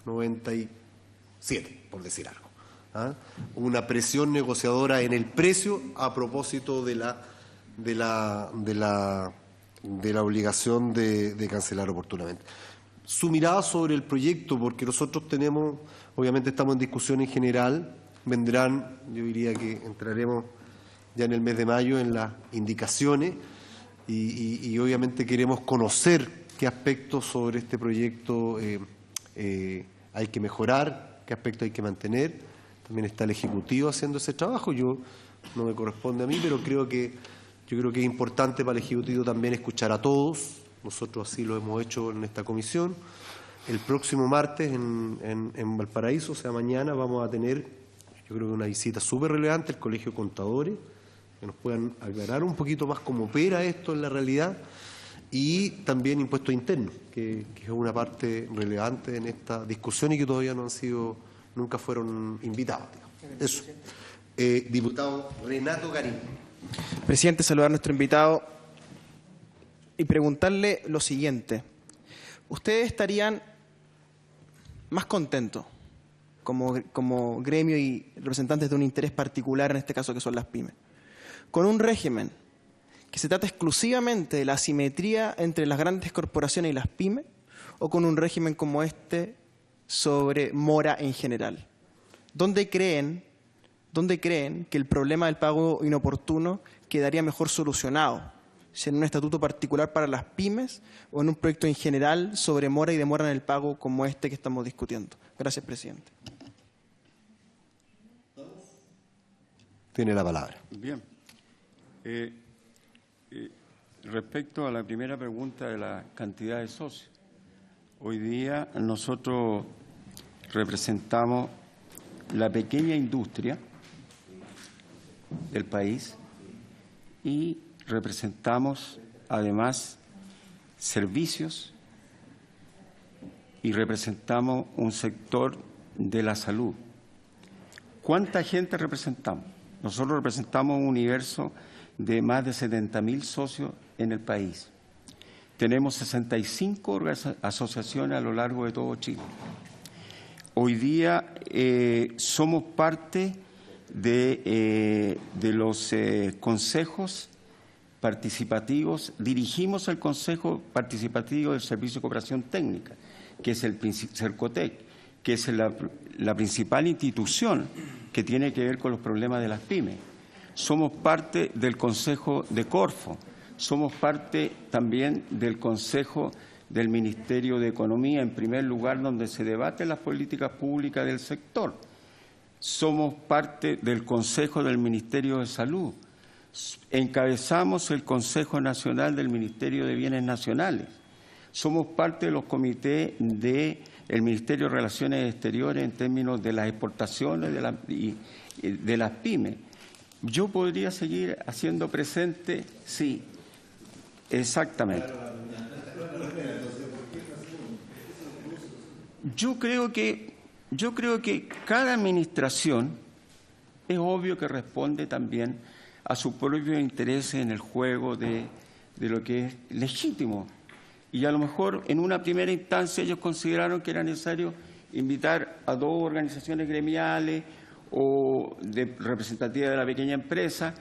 97, por decir algo. ¿Ah? Una presión negociadora en el precio a propósito de la obligación de cancelar oportunamente. Su mirada sobre el proyecto, porque nosotros tenemos, obviamente estamos en discusión en general, vendrán, yo diría que entraremos ya en el mes de mayo en las indicaciones y obviamente queremos conocer qué aspectos sobre este proyecto hay que mejorar, qué aspectos hay que mantener. También está el Ejecutivo haciendo ese trabajo. No me corresponde a mí, pero yo creo que es importante para el Ejecutivo también escuchar a todos. Nosotros así lo hemos hecho en esta comisión. El próximo martes en Valparaíso, o sea, mañana, vamos a tener, yo creo que una visita súper relevante al Colegio de Contadores, que nos puedan aclarar un poquito más cómo opera esto en la realidad, y también impuestos internos, que es una parte relevante en esta discusión y que todavía nunca fueron invitados. Digamos. Eso. Diputado Renato Garín. Presidente, saludar a nuestro invitado y preguntarle lo siguiente. ¿Ustedes estarían más contentos como gremio y representantes de un interés particular, en este caso que son las pymes, con un régimen que se trata exclusivamente de la asimetría entre las grandes corporaciones y las pymes, o con un régimen como este sobre mora en general? ¿Dónde creen que el problema del pago inoportuno quedaría mejor solucionado? ¿Si en un estatuto particular para las pymes o en un proyecto en general sobre mora y demora en el pago como este que estamos discutiendo? Gracias, presidente. Tiene la palabra. Bien. Respecto a la primera pregunta de la cantidad de socios, hoy día nosotros representamos la pequeña industria del país y representamos además servicios y representamos un sector de la salud. ¿Cuánta gente representamos? Nosotros representamos un universo de más de 70.000 socios en el país. Tenemos 65 asociaciones a lo largo de todo Chile. Hoy día somos parte de los consejos participativos, dirigimos el Consejo Participativo del Servicio de Cooperación Técnica, que es el Cercotec, que es la principal institución que tiene que ver con los problemas de las pymes. Somos parte del Consejo de Corfo, somos parte también del Consejo del Ministerio de Economía, en primer lugar, donde se debaten las políticas públicas del sector. Somos parte del Consejo del Ministerio de Salud. Encabezamos el Consejo Nacional del Ministerio de Bienes Nacionales. Somos parte de los comités del Ministerio de Relaciones Exteriores en términos de las exportaciones de las pymes. Yo podría seguir haciendo presente, sí, exactamente. Yo creo que cada administración es obvio que responde también a sus propios intereses en el juego de lo que es legítimo. Y a lo mejor en una primera instancia ellos consideraron que era necesario invitar a 2 organizaciones gremiales o representativas de la pequeña empresa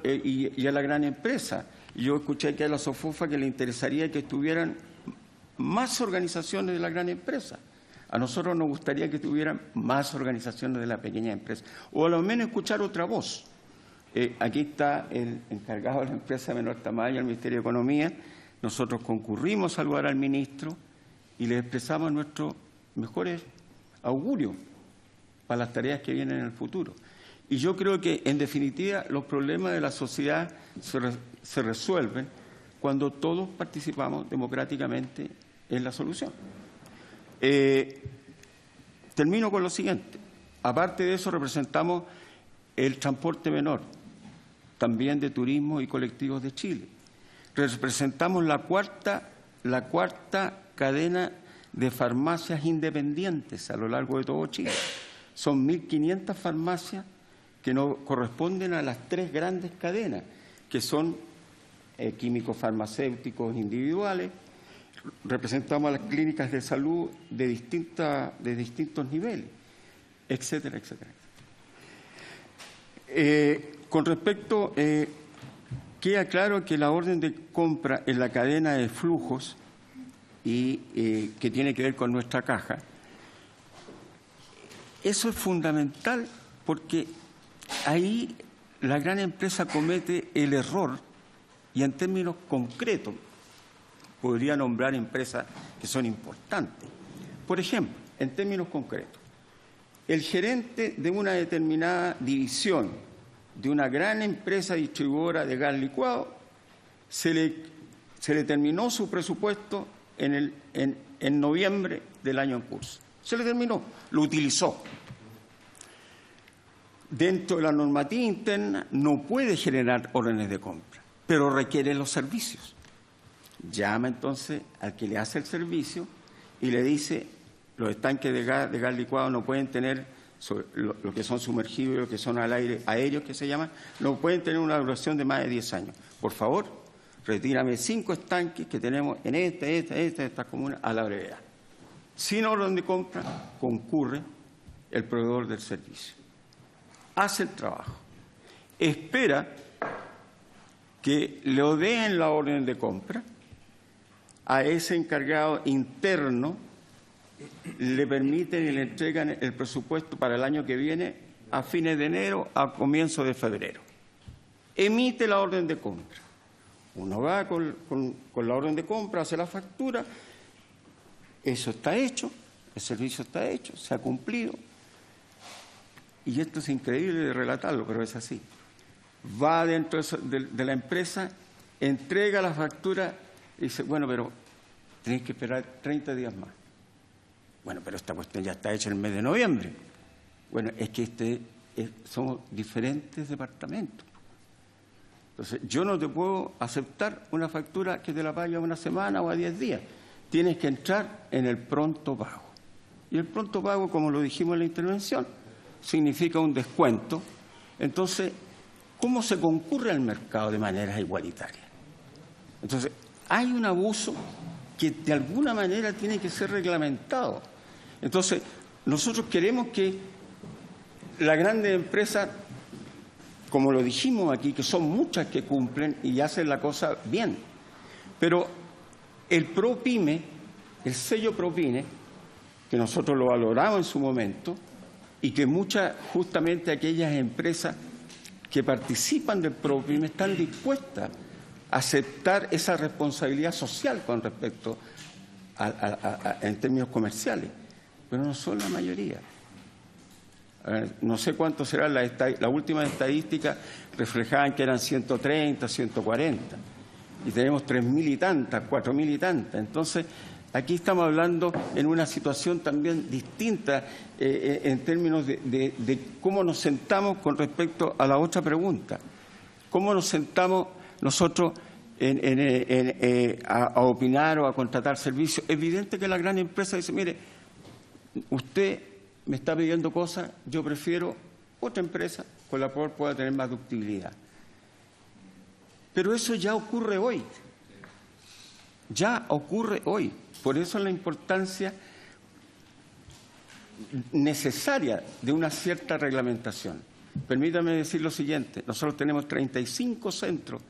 y a la gran empresa. Yo escuché que a la SOFOFA que le interesaría que estuvieran más organizaciones de la gran empresa. A nosotros nos gustaría que tuvieran más organizaciones de la pequeña empresa, o a lo menos escuchar otra voz. Aquí está el encargado de la empresa de menor tamaño, el Ministerio de Economía. Nosotros concurrimos a saludar al ministro y le expresamos nuestros mejores augurios para las tareas que vienen en el futuro. Y yo creo que, en definitiva, los problemas de la sociedad se resuelven cuando todos participamos democráticamente en la solución. Termino con lo siguiente. Aparte de eso, representamos el transporte menor. también de turismo y colectivos de Chile. Representamos la cuarta cadena de farmacias independientes a lo largo de todo Chile. Son 1.500 farmacias que no corresponden a las 3 grandes cadenas, que son químicos farmacéuticos individuales. Representamos a las clínicas de salud de distintos niveles, etcétera, etcétera. Con respecto, queda claro que la orden de compra en la cadena de flujos y que tiene que ver con nuestra caja, eso es fundamental porque ahí la gran empresa comete el error y en términos concretos podría nombrar empresas que son importantes. Por ejemplo, en términos concretos, el gerente de una determinada división de una gran empresa distribuidora de gas licuado se le terminó su presupuesto en noviembre del año en curso. Se le terminó, lo utilizó. Dentro de la normativa interna no puede generar órdenes de compra, pero requiere los servicios. Llama entonces al que le hace el servicio y le dice: los estanques de gas licuado no pueden tener, lo que son sumergibles, lo que son al aire, aéreos que se llaman, no pueden tener una duración de más de 10 años. Por favor, retírame 5 estanques que tenemos en esta comuna a la brevedad. Sin orden de compra, concurre el proveedor del servicio. Hace el trabajo. Espera que le den la orden de compra. A ese encargado interno le permiten y le entregan el presupuesto para el año que viene a fines de enero, a comienzos de febrero. Emite la orden de compra. Uno va con la orden de compra, hace la factura, eso está hecho, el servicio está hecho, se ha cumplido. Y esto es increíble de relatarlo, pero es así. Va dentro de la empresa, entrega la factura y dice: bueno, pero tenéis que esperar 30 días más. Bueno, pero esta cuestión ya está hecha en el mes de noviembre. Bueno, es que somos diferentes departamentos. Entonces, yo no te puedo aceptar una factura que te la pague a una semana o a 10 días. Tienes que entrar en el pronto pago. Y el pronto pago, como lo dijimos en la intervención, significa un descuento. Entonces, ¿cómo se concurre al mercado de manera igualitaria? Entonces, hay un abuso que de alguna manera tiene que ser reglamentado. Entonces, nosotros queremos que las grandes empresas, como lo dijimos aquí, que son muchas que cumplen y hacen la cosa bien, pero el ProPyme, el sello ProPyme, que nosotros lo valoramos en su momento, y que muchas, justamente aquellas empresas que participan del ProPyme están dispuestas a aceptar esa responsabilidad social con respecto en términos comerciales, pero no son la mayoría. No sé cuánto será la última estadística, reflejaban que eran 130, 140, y tenemos 3.000 y tantas, 4.000 y tantas. Entonces, aquí estamos hablando en una situación también distinta en términos de cómo nos sentamos con respecto a la otra pregunta. ¿Cómo nos sentamos nosotros a opinar o a contratar servicios? Es evidente que la gran empresa dice: mire, usted me está pidiendo cosas, yo prefiero otra empresa con la cual pueda tener más ductibilidad. Pero eso ya ocurre hoy. Ya ocurre hoy. Por eso la importancia necesaria de una cierta reglamentación. Permítame decir lo siguiente: nosotros tenemos 35 centros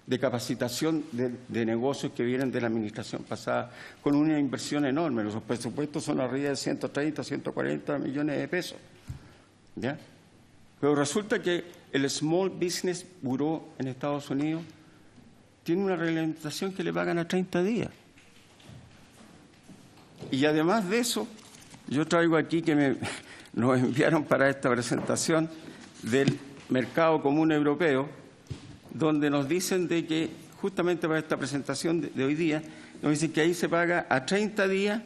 de capacitación de negocios que vienen de la administración pasada, con una inversión enorme. Los presupuestos son arriba de 130, 140 millones de pesos. ¿Ya? Pero resulta que el Small Business Bureau en Estados Unidos tiene una reglamentación que le pagan a 30 días. Y además de eso, yo traigo aquí que nos enviaron para esta presentación del Mercado Común Europeo, donde nos dicen de que, justamente para esta presentación de hoy día, nos dicen que ahí se paga a 30 días,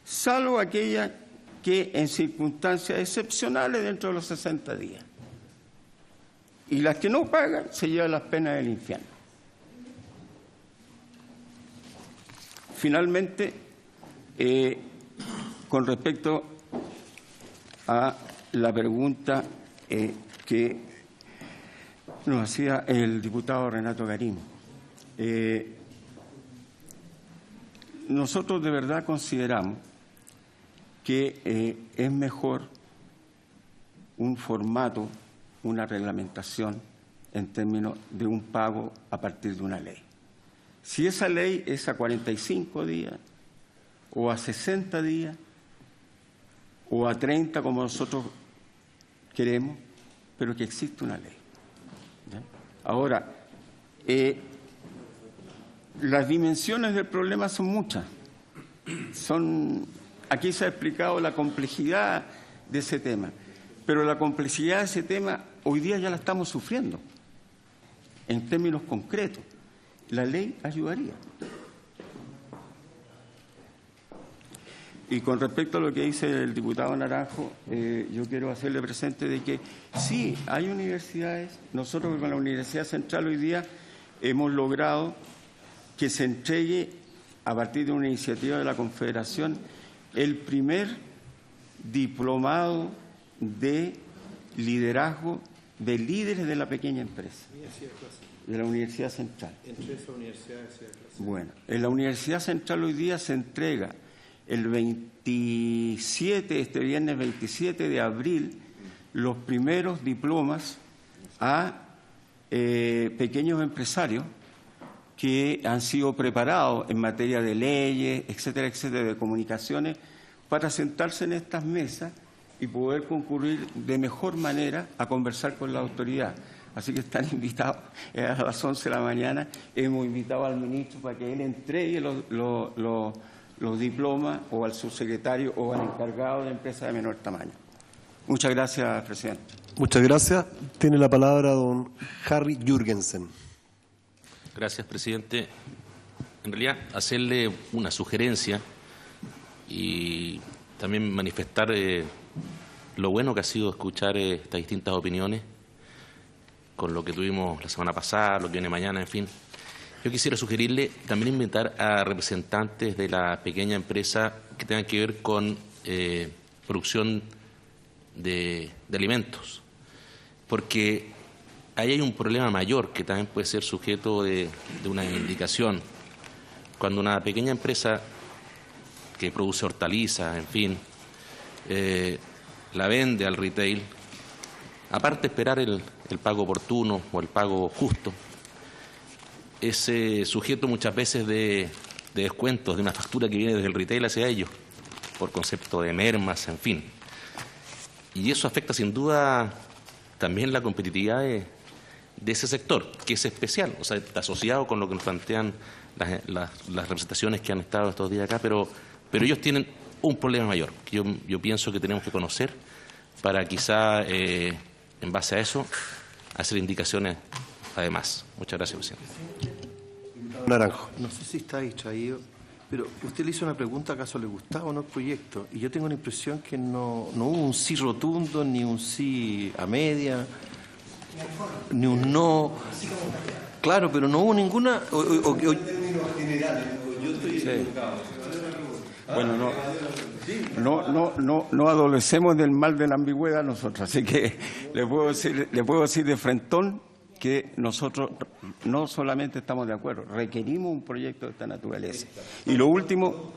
salvo aquella que en circunstancias excepcionales dentro de los 60 días. y las que no pagan se llevan las penas del infierno. Finalmente, con respecto a la pregunta que nos hacía el diputado Renato Garín, nosotros de verdad consideramos que es mejor un formato, una reglamentación en términos de un pago a partir de una ley. Si esa ley es a 45 días o a 60 días o a 30 como nosotros queremos, pero que existe una ley. ¿Ya? Ahora, las dimensiones del problema son muchas. Aquí se ha explicado la complejidad de ese tema, pero la complejidad de ese tema hoy día ya la estamos sufriendo en términos concretos. La ley ayudaría. Y con respecto a lo que dice el diputado Naranjo, yo quiero hacerle presente de que sí, hay universidades. Nosotros con la Universidad Central hoy día hemos logrado que se entregue, a partir de una iniciativa de la Confederación, el primer diplomado de liderazgo de líderes de la pequeña empresa, de la Universidad Central. Entre esas universidades. Bueno, en la Universidad Central hoy día se entrega el 27, este viernes 27 de abril, los primeros diplomas a pequeños empresarios que han sido preparados en materia de leyes, etcétera, etcétera, de comunicaciones, para sentarse en estas mesas y poder concurrir de mejor manera a conversar con la autoridad. Así que están invitados, a las 11 de la mañana hemos invitado al ministro para que él entregue los diplomas o al subsecretario o al encargado de empresas de menor tamaño. Muchas gracias, presidente. Muchas gracias. Tiene la palabra don Harry Jürgensen. Gracias, presidente. En realidad, hacerle una sugerencia y también manifestar lo bueno que ha sido escuchar estas distintas opiniones con lo que tuvimos la semana pasada, lo que viene mañana, en fin. Yo quisiera sugerirle también invitar a representantes de la pequeña empresa que tengan que ver con producción de alimentos, porque ahí hay un problema mayor que también puede ser sujeto de una indicación. Cuando una pequeña empresa que produce hortalizas, en fin, la vende al retail, aparte de esperar el pago oportuno o el pago justo, es sujeto muchas veces de descuentos de una factura que viene desde el retail hacia ellos, por concepto de mermas, en fin. Y eso afecta sin duda también la competitividad de ese sector, que es especial, o sea, está asociado con lo que nos plantean las representaciones que han estado estos días acá, pero ellos tienen un problema mayor, que yo pienso que tenemos que conocer para quizá, en base a eso, hacer indicaciones además. Muchas gracias, presidente. Naranjo. No sé si está distraído, pero usted le hizo una pregunta, ¿acaso le gustaba o no el proyecto? Y yo tengo la impresión que no hubo un sí rotundo, ni un sí a media, ni un no. Claro, pero no hubo ninguna... Bueno, no adolecemos del mal de la ambigüedad nosotros, así que le puedo decir de frentón que nosotros no solamente estamos de acuerdo, requerimos un proyecto de esta naturaleza. Y lo último,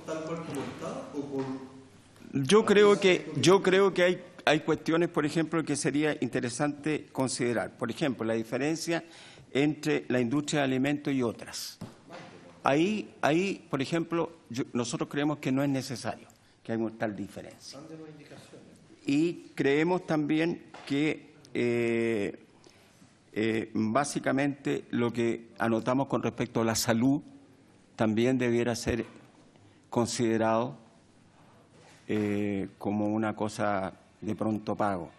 yo creo que hay cuestiones, por ejemplo, que sería interesante considerar. Por ejemplo, la diferencia entre la industria de alimentos y otras. Ahí, por ejemplo, nosotros creemos que no es necesario que haya tal diferencia. Y creemos también que básicamente lo que anotamos con respecto a la salud también debiera ser considerado como una cosa de pronto pago.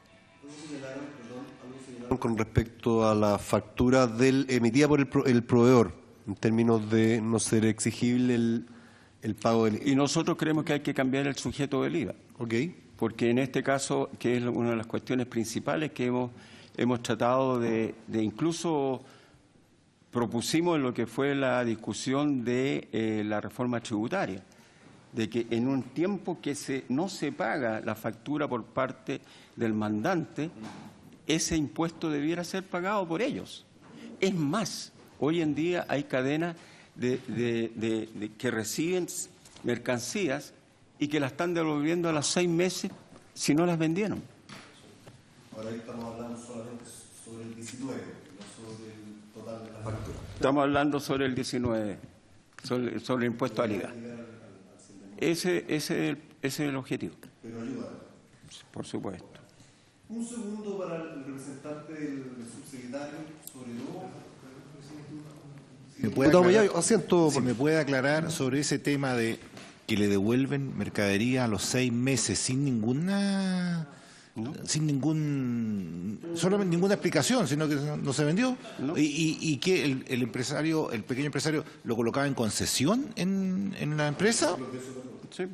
Con respecto a la factura emitida por el proveedor, en términos de no ser exigible el pago del IVA. Y nosotros creemos que hay que cambiar el sujeto del IVA. Ok. Porque en este caso, que es una de las cuestiones principales que hemos hemos tratado de incluso propusimos lo que fue la discusión de la reforma tributaria, de que en un tiempo que no se paga la factura por parte del mandante, ese impuesto debiera ser pagado por ellos. Es más, hoy en día hay cadenas que reciben mercancías y que las están devolviendo a los 6 meses si no las vendieron. Ahora estamos hablando solamente sobre el 19, no sobre el total de la factura. Estamos hablando sobre el 19, sobre el impuesto al IVA. Ese es el objetivo. Pero ayuda. Por supuesto. Un segundo para el representante del subsecretario, sobre todo. Si me puede aclarar sobre ese tema de que le devuelven mercadería a los 6 meses sin ninguna... ¿no? Sin solamente ninguna explicación, sino que no se vendió. ¿No? Y que el empresario, el pequeño empresario, lo colocaba en concesión en la empresa. Sí.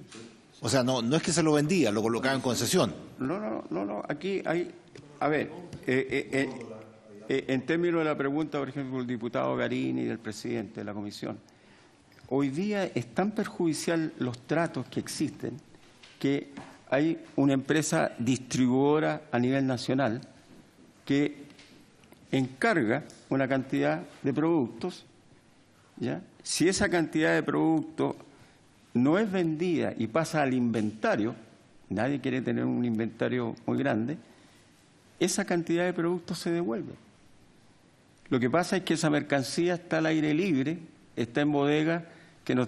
O sea, no es que se lo vendía, lo colocaba en concesión. No. Aquí hay, a ver, en términos de la pregunta, por ejemplo, del diputado Garini y del presidente de la comisión, hoy día es tan perjudicial los tratos que existen que hay una empresa distribuidora a nivel nacional que encarga una cantidad de productos, ¿ya? Si esa cantidad de productos no es vendida y pasa al inventario, nadie quiere tener un inventario muy grande, esa cantidad de productos se devuelve. Lo que pasa es que esa mercancía está al aire libre, está en bodegas que no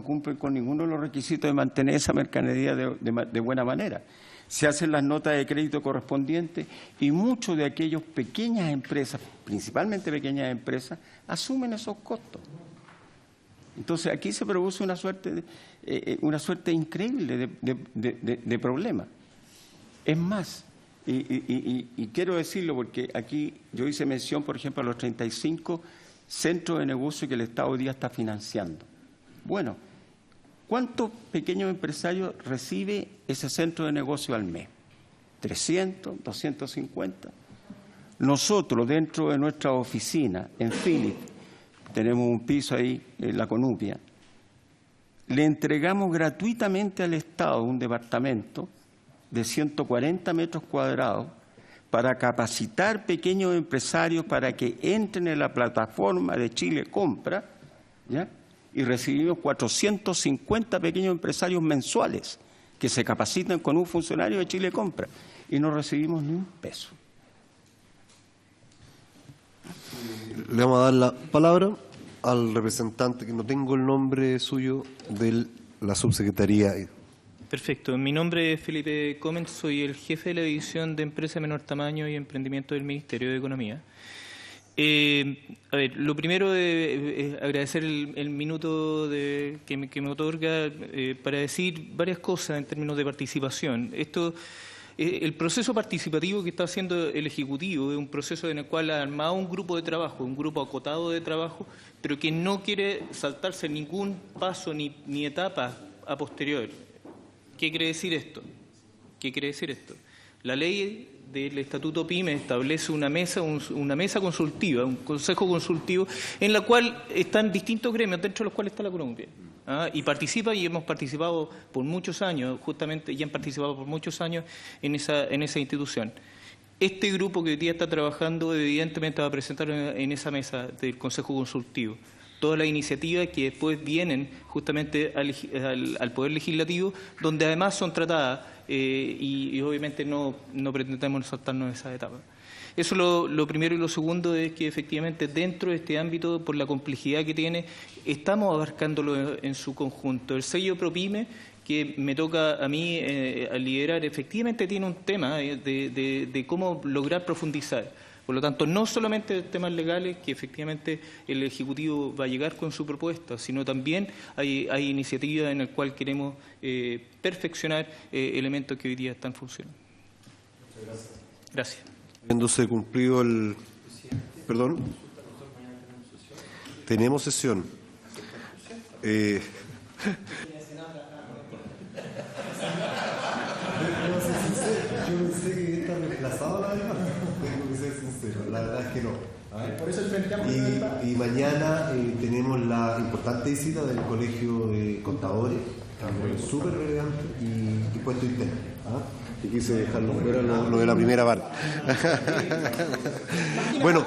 cumplen con ninguno de los requisitos de mantener esa mercadería de buena manera. Se hacen las notas de crédito correspondientes y muchos de aquellos pequeñas empresas, principalmente pequeñas empresas, asumen esos costos. Entonces aquí se produce una suerte increíble de problemas. Es más, y quiero decirlo porque aquí yo hice mención, por ejemplo, a los 35 centros de negocio que el Estado hoy día está financiando. Bueno, ¿cuántos pequeños empresarios recibe ese centro de negocio al mes? ¿300, 250? Nosotros, dentro de nuestra oficina, en Philip, tenemos un piso ahí, en la Conupia, le entregamos gratuitamente al Estado un departamento de 140 metros cuadrados para capacitar pequeños empresarios para que entren en la plataforma de Chile Compra, ¿ya? Y recibimos 450 pequeños empresarios mensuales que se capacitan con un funcionario de Chile Compra y no recibimos ni un peso. Le vamos a dar la palabra al representante, que no tengo el nombre suyo, de la subsecretaría. Perfecto. Mi nombre es Felipe Comens, soy el jefe de la división de Empresa de Menor Tamaño y Emprendimiento del Ministerio de Economía. A ver, lo primero es agradecer el minuto que me otorga para decir varias cosas en términos de participación. El proceso participativo que está haciendo el Ejecutivo es un proceso en el cual ha armado un grupo de trabajo, un grupo acotado de trabajo, pero que no quiere saltarse ningún paso ni etapa a posterior. ¿Qué quiere decir esto? La ley del Estatuto PYME establece una mesa consultiva, un consejo consultivo, en la cual están distintos gremios, dentro de los cuales está la Colombia. Y participa y hemos participado por muchos años, justamente, y han participado por muchos años en esa institución. Este grupo que hoy día está trabajando, evidentemente, va a presentar en esa mesa del Consejo Consultivo todas las iniciativas que después vienen justamente al Poder Legislativo, donde además son tratadas y obviamente no pretendemos saltarnos esa etapa. Eso es lo primero, y lo segundo es que efectivamente dentro de este ámbito, por la complejidad que tiene, estamos abarcándolo en su conjunto. El sello ProPyme, que me toca a mí liderar, efectivamente tiene un tema de cómo lograr profundizar. Por lo tanto, no solamente temas legales, que efectivamente el Ejecutivo va a llegar con su propuesta, sino también hay iniciativas en las cuales queremos perfeccionar elementos que hoy día están funcionando. Gracias. Habiéndose cumplido el... Perdón. Tenemos sesión. pensé que iba a estar reemplazado, la verdad. Tengo que ser sincero, la verdad es que no. Por eso el Frente Amplio Y mañana tenemos la importante visita del Colegio de Contadores, también súper relevante, y puesto interno. Y quise dejarlo fuera lo de la primera parte. Bueno,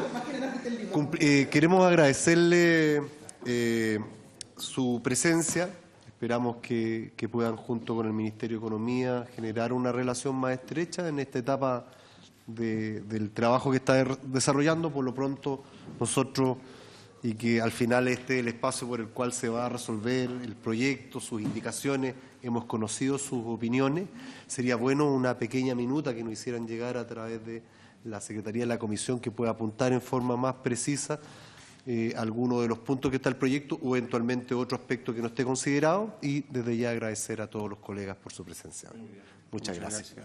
queremos agradecerle su presencia. Esperamos que puedan, junto con el Ministerio de Economía, generar una relación más estrecha en esta etapa del trabajo que está desarrollando. Por lo pronto, nosotros, y que al final este es el espacio por el cual se va a resolver el proyecto, sus indicaciones, hemos conocido sus opiniones. Sería bueno una pequeña minuta que nos hicieran llegar a través de la Secretaría de la Comisión, que pueda apuntar en forma más precisa alguno de los puntos que está el proyecto o eventualmente otro aspecto que no esté considerado, y desde ya agradecer a todos los colegas por su presencia. Muchas gracias.